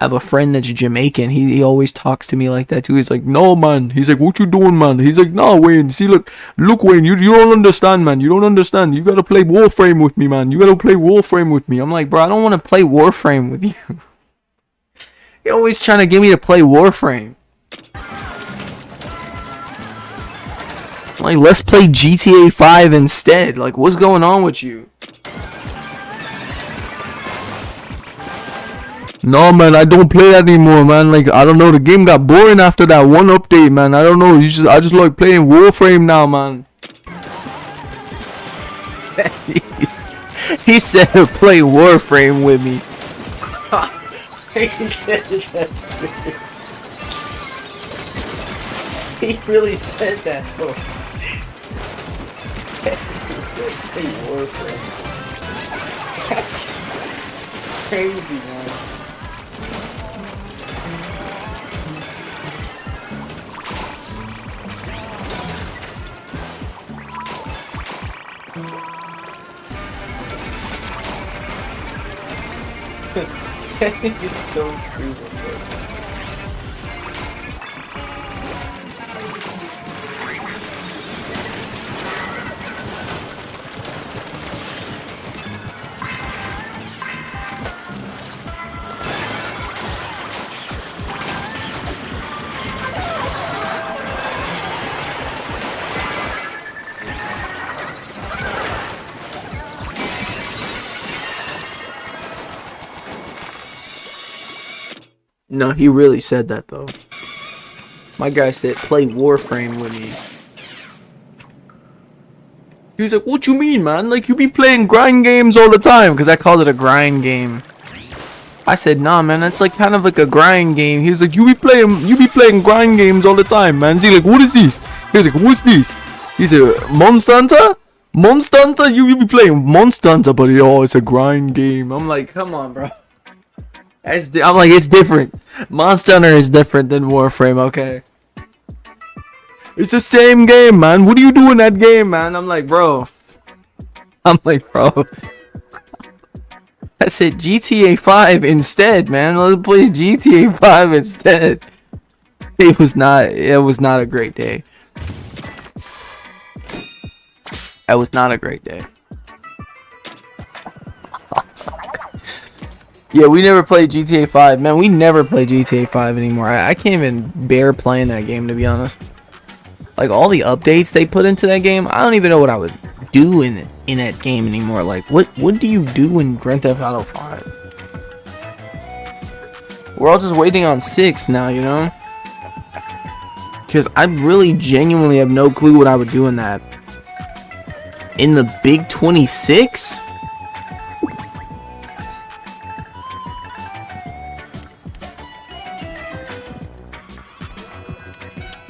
I have a friend that's Jamaican. He always talks to me like that too. He's like, "No, man." He's like, "What you doing, man?" He's like, "No, Wayne. See, look, Wayne. You don't understand, man. You don't understand. You gotta play Warframe with me, man. You gotta play Warframe with me." I'm like, bro, I don't want to play Warframe with you. You're always trying to get me to play Warframe. Like, let's play GTA 5 instead. Like, what's going on with you? "No, man, I don't play that anymore, man. Like, I don't know, the game got boring after that one update, man. I don't know. I just like playing Warframe now, man." He said to play Warframe with me. He really said that, though. He said play Warframe. That's crazy, man. You're so stupid, bro. No, he really said that though. My guy said play Warframe with me. He was like, "What you mean, man? Like, you be playing grind games all the time?" Because I called it a grind game. I said, "Nah, man, that's like kind of like a grind game." He was like, you be playing grind games all the time, man." He's like, "What is this?" He was like, "What's this?" He said, "Monster Hunter? Monster Hunter? You be playing Monster Hunter, but it's a grind game." I'm like, come on, bro. I'm like, it's different. Monster Hunter is different than Warframe, okay? It's the same game, man. What do you do in that game, man? I'm like, bro. I said GTA 5 instead, man. Let's play GTA 5 instead. It was not a great day. That was not a great day. Yeah, we never played GTA 5. Man, we never play GTA 5 anymore. I can't even bear playing that game, to be honest. Like, all the updates they put into that game, I don't even know what I would do in that game anymore. Like, what do you do in Grand Theft Auto 5? We're all just waiting on 6 now, you know? Because I really genuinely have no clue what I would do in that. In the Big 26?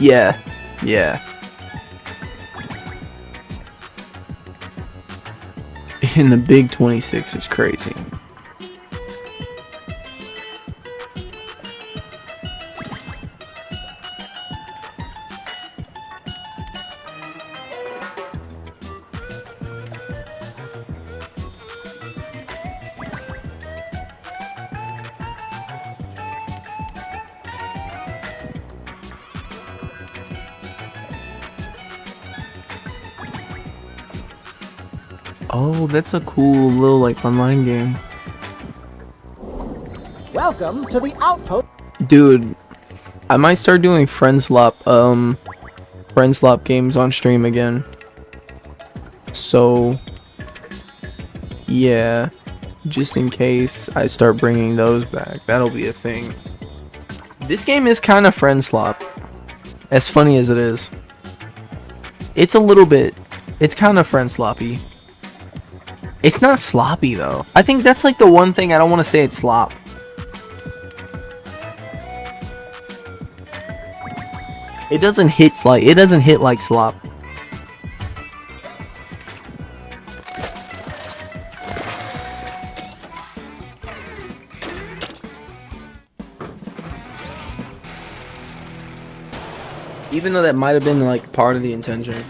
Yeah. In the Big 26 is crazy. Oh, that's a cool little like online game. Welcome to the outpost. Dude, I might start doing friend slop games on stream again. So yeah, just in case I start bringing those back, that'll be a thing. This game is kind of friend slop, as funny as it is. It's a little bit It's kind of friend sloppy. It's not sloppy though. I think that's like the one thing I don't want to say it's slop. It doesn't hit like slop. Even though that might have been like part of the intention.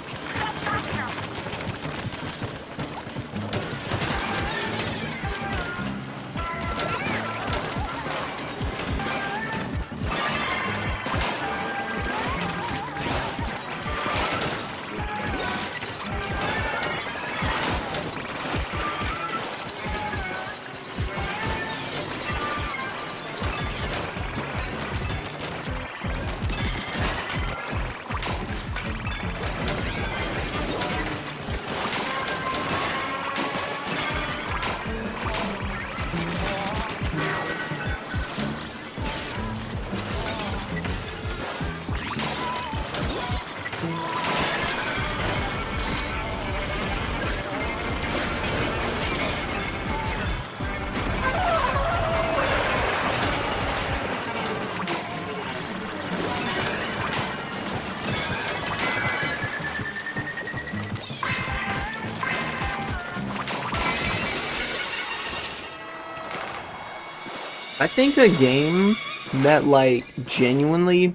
I think a game that like genuinely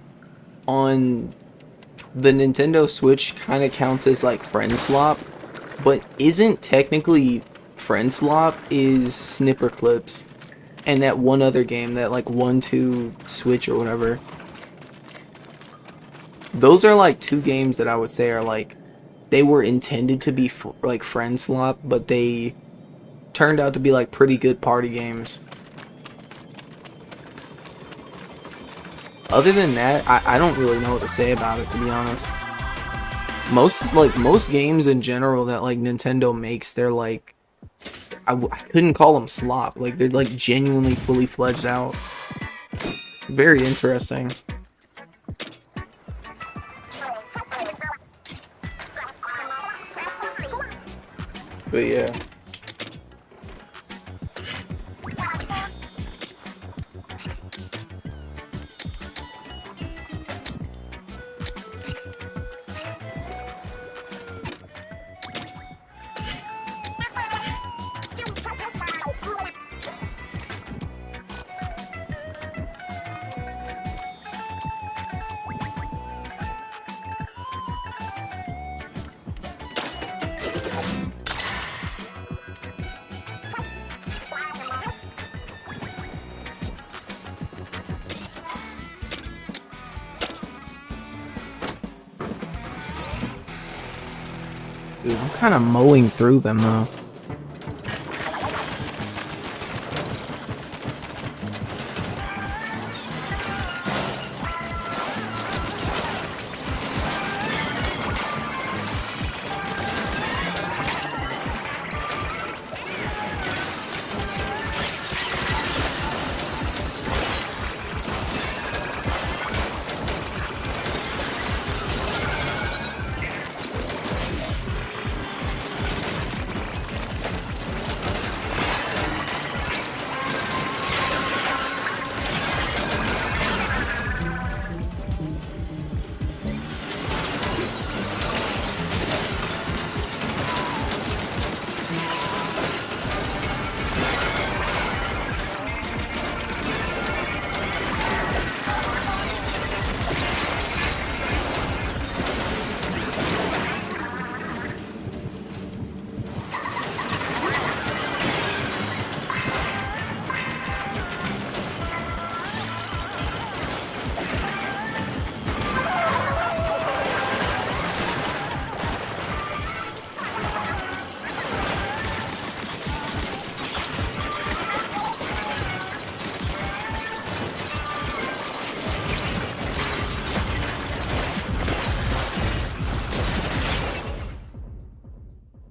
on the Nintendo Switch kind of counts as like friend slop, but isn't technically friend slop is Snipper Clips, and that one other game that like 1-2 Switch or whatever. Those are like two games that I would say are like they were intended to be like friend slop, but they turned out to be like pretty good party games. Other than that, I don't really know what to say about it, to be honest. Most games in general that like Nintendo makes, they're like I couldn't call them slop. Like they're like genuinely fully fledged out. Very interesting. But yeah. Dude, I'm kind of mowing through them though.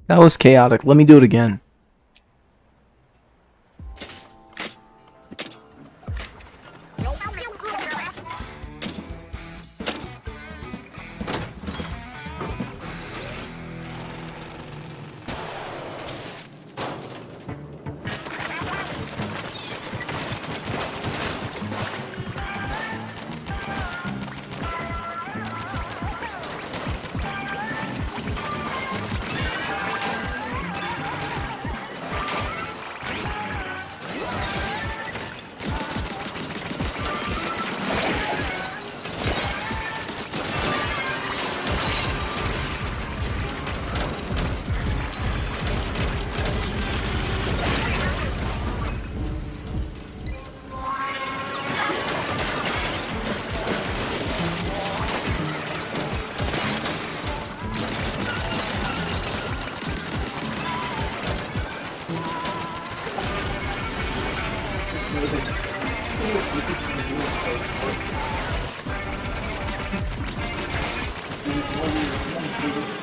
That was chaotic. Let me do it again.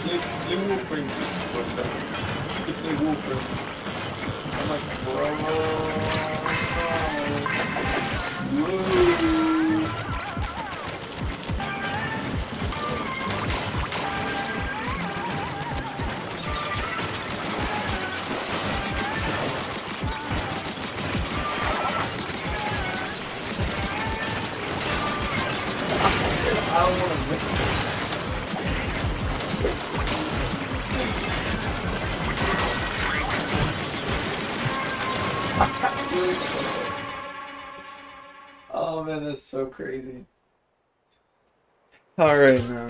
They will bring people back. If they will bring I'm like, bro. Whoa. I don't want to win. Oh man, that's so crazy. Alright, man.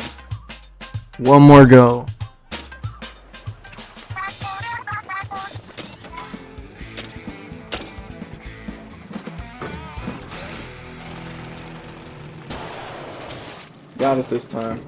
One more go. Got it this time.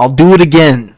I'll do it again.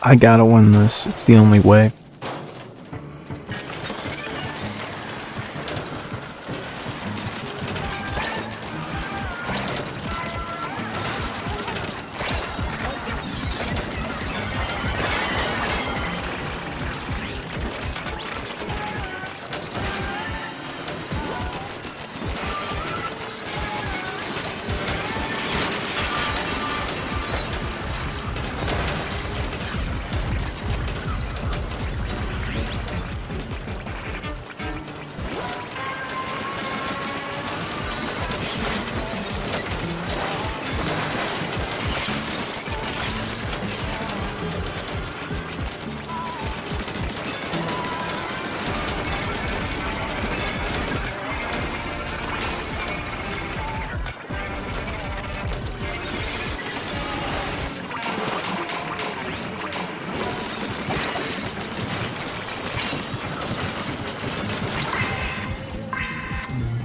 I gotta win this. It's the only way.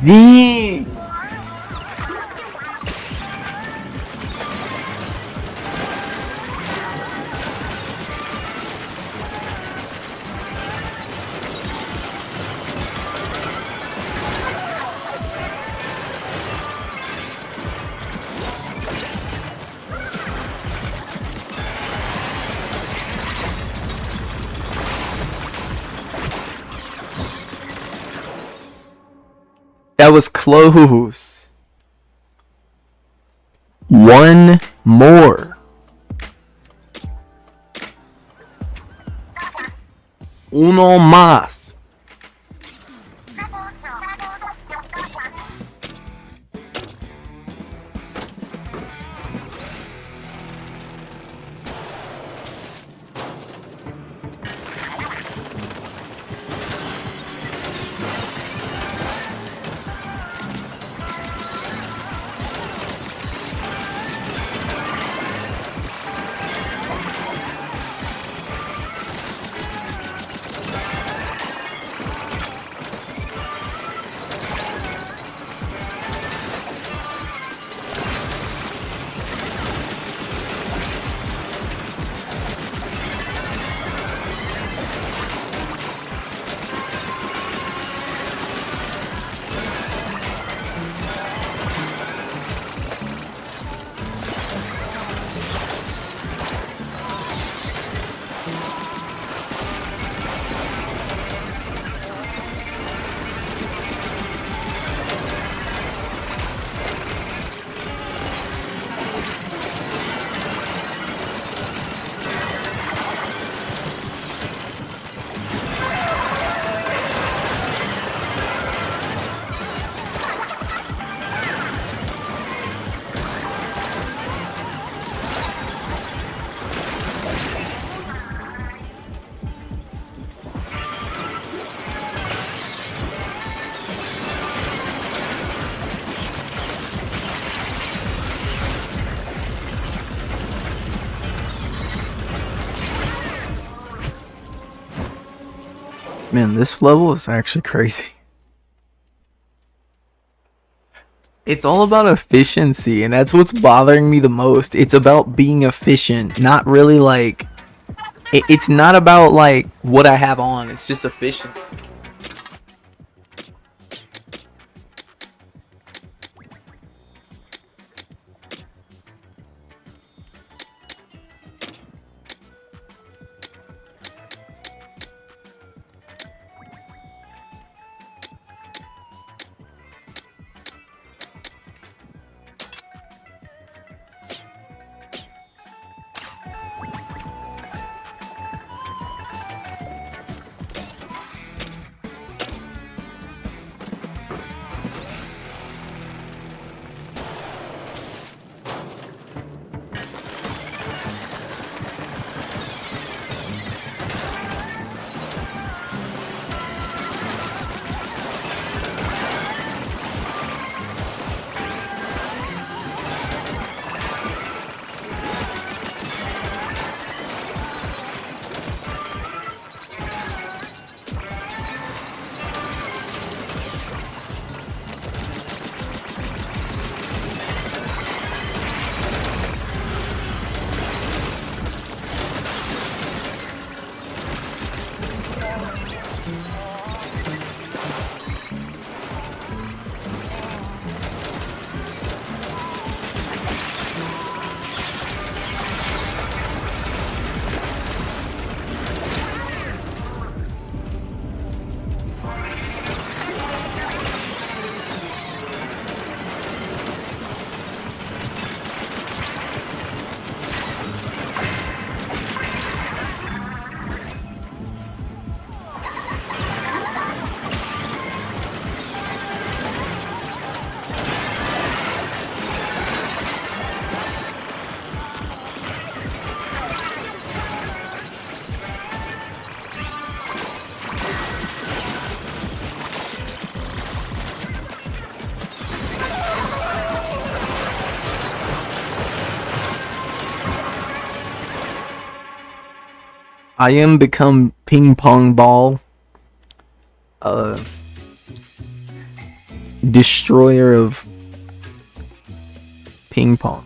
Dang. That was close. One more. Uno más. Man, this level is actually crazy. It's all about efficiency, and that's what's bothering me the most. It's about being efficient, not really like... It's not about like what I have on, it's just efficiency. I am become ping pong ball. Destroyer of ping pong.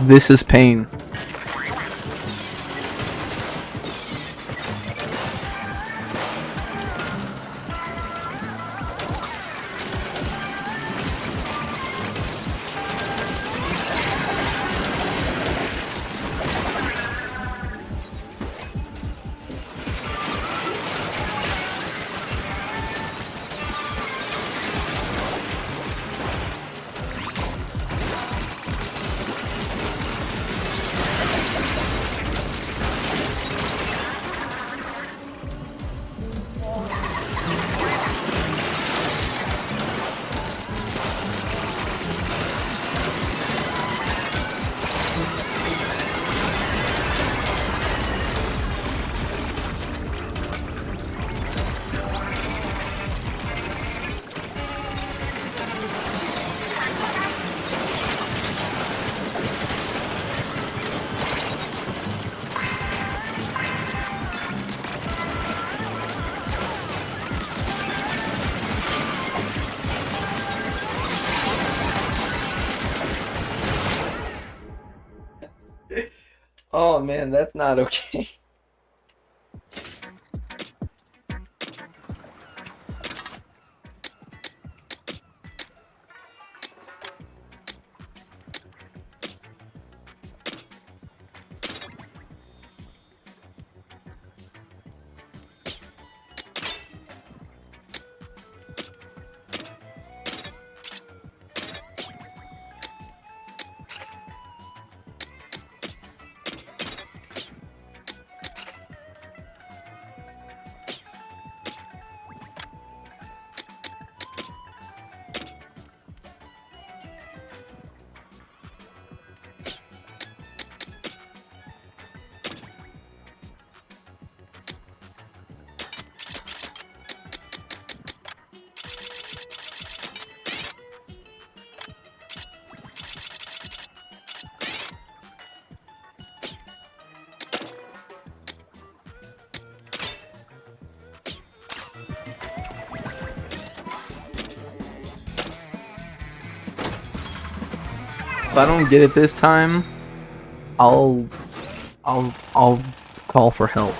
This is pain. Oh man, that's not okay. If I don't get it this time, I'll call for help.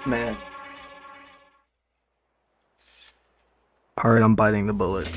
Man. Alright, I'm biting the bullet.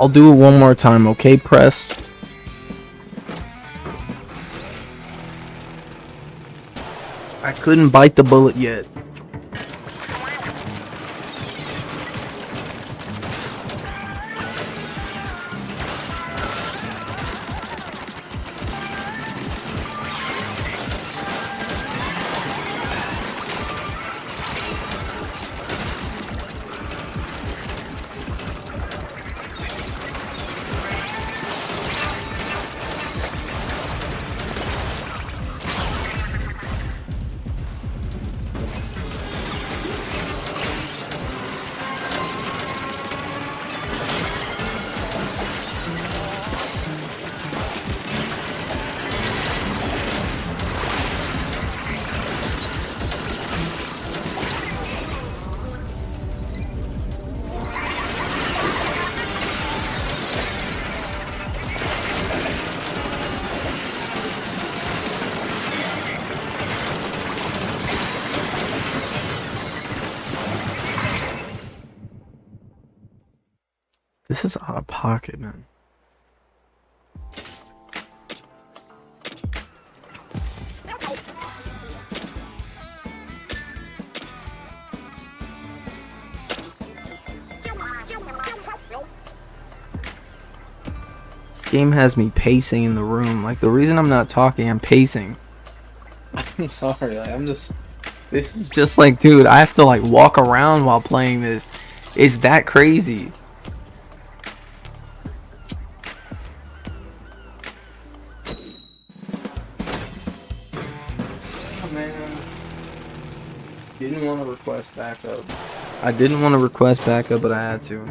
I'll do it one more time, okay, press? I couldn't bite the bullet yet. This is out of pocket, man. This game has me pacing in the room. Like, the reason I'm not talking, I'm pacing. I'm sorry, like, this is just like, dude, I have to like walk around while playing this. It's that crazy. Oh, man. Didn't want to request backup. I didn't want to request backup, but I had to.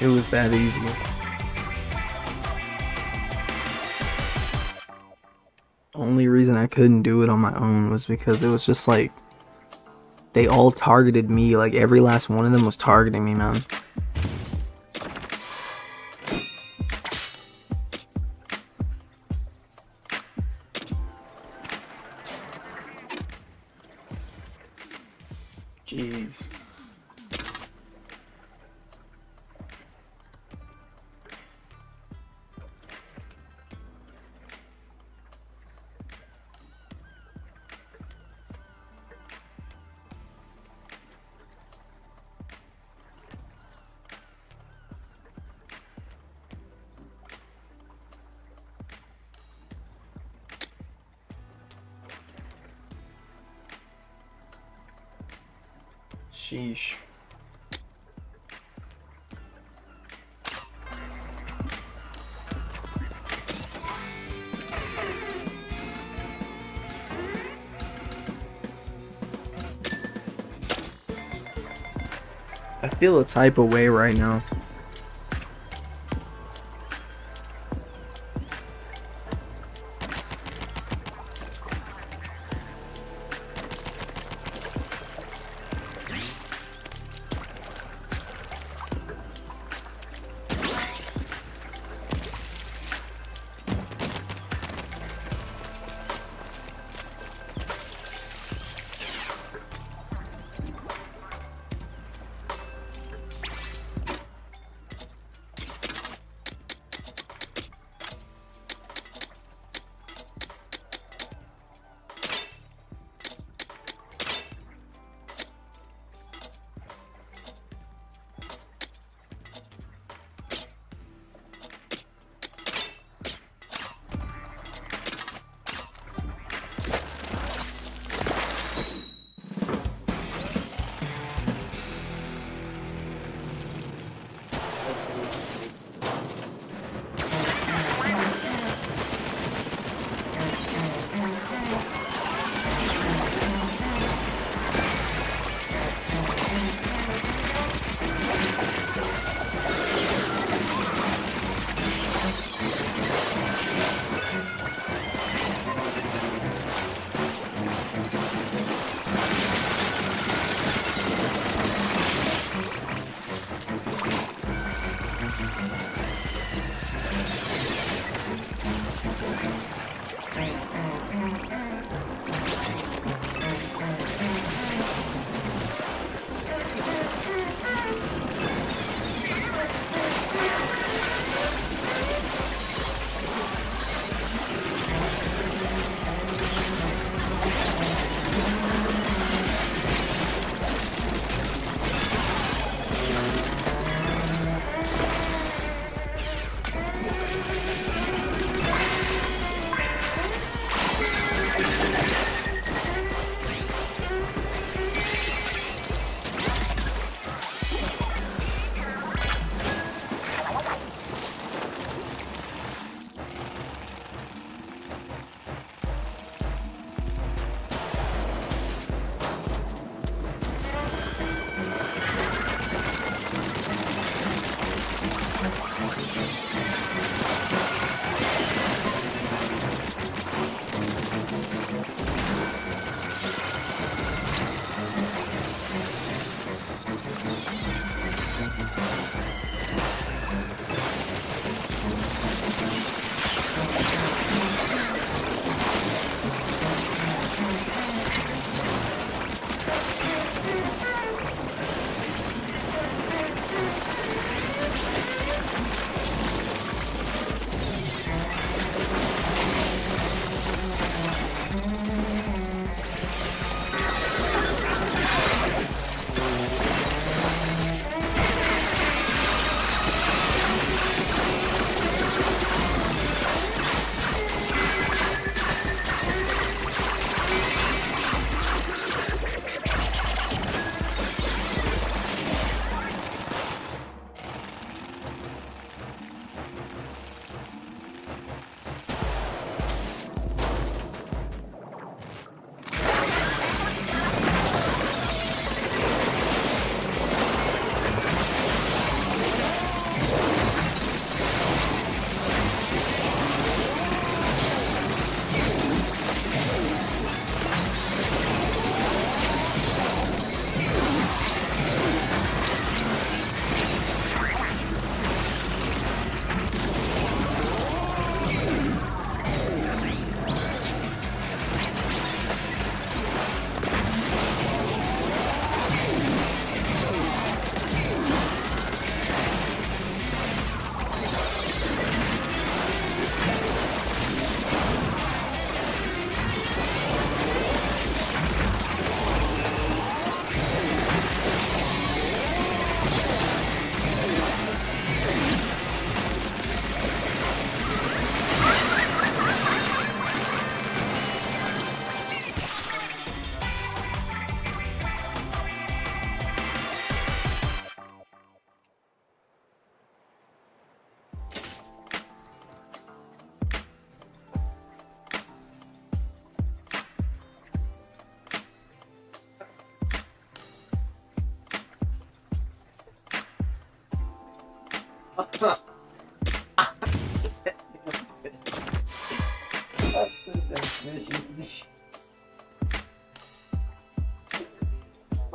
It was that easy. Only reason I couldn't do it on my own was because it was just like they all targeted me. Like every last one of them was targeting me, man. Jeez. Sheesh. I feel a type of way right now.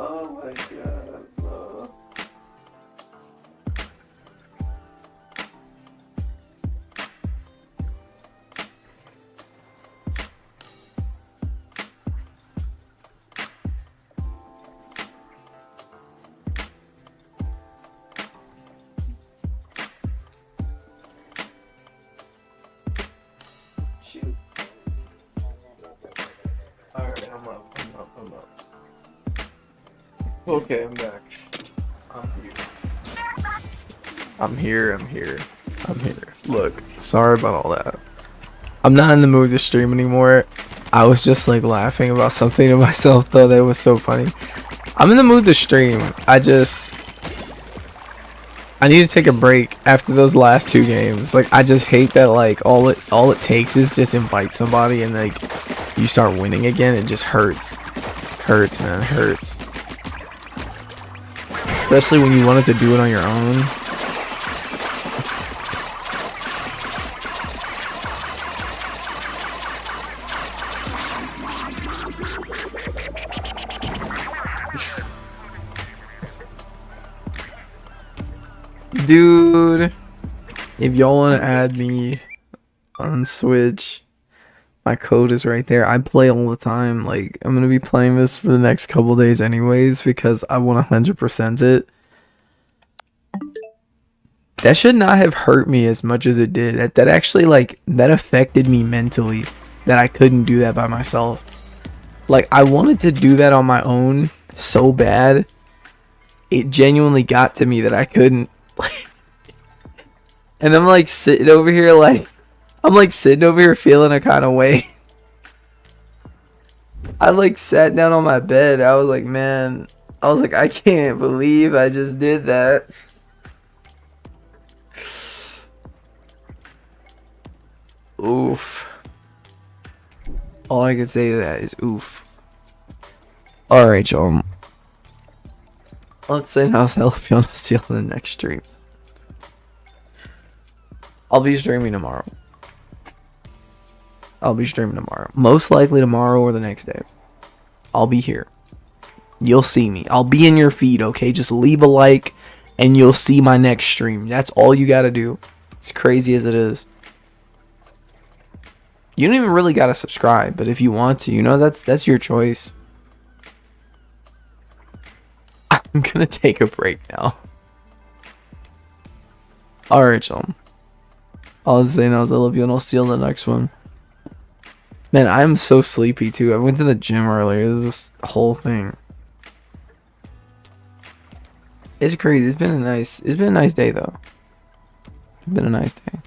Oh my god, bro. Shoot. Alright, I'm up. Okay, I'm back. I'm here. Look, sorry about all that. I'm not in the mood to stream anymore. I was just like laughing about something to myself though that was so funny. I'm in the mood to stream. I need to take a break after those last two games. Like I just hate that like all it takes is just invite somebody and like you start winning again. It just hurts. Hurts, man. Hurts. Especially when you wanted to do it on your own. Dude, if y'all want to add me on Switch, my code is right there. I play all the time. Like, I'm going to be playing this for the next couple days anyways because I want to 100% it. That should not have hurt me as much as it did. That actually, like, that affected me mentally that I couldn't do that by myself. Like, I wanted to do that on my own so bad. It genuinely got to me that I couldn't. And I'm like sitting over here feeling a kind of way. I like sat down on my bed. I was like, man, I can't believe I just did that. Oof. All I can say to that is oof. Alright, y'all. Let's say now, if you want to see you on the next stream. I'll be streaming tomorrow. Most likely tomorrow or the next day. I'll be here. You'll see me. I'll be in your feed, okay? Just leave a like and you'll see my next stream. That's all you gotta do. As crazy as it is. You don't even really gotta subscribe, but if you want to, you know, that's your choice. I'm gonna take a break now. Alright, y'all. All I'm saying now is I love you and I'll see you on the next one. Man, I'm so sleepy too. I went to the gym earlier. This whole thing. It's crazy. It's been a nice day though. It's been a nice day.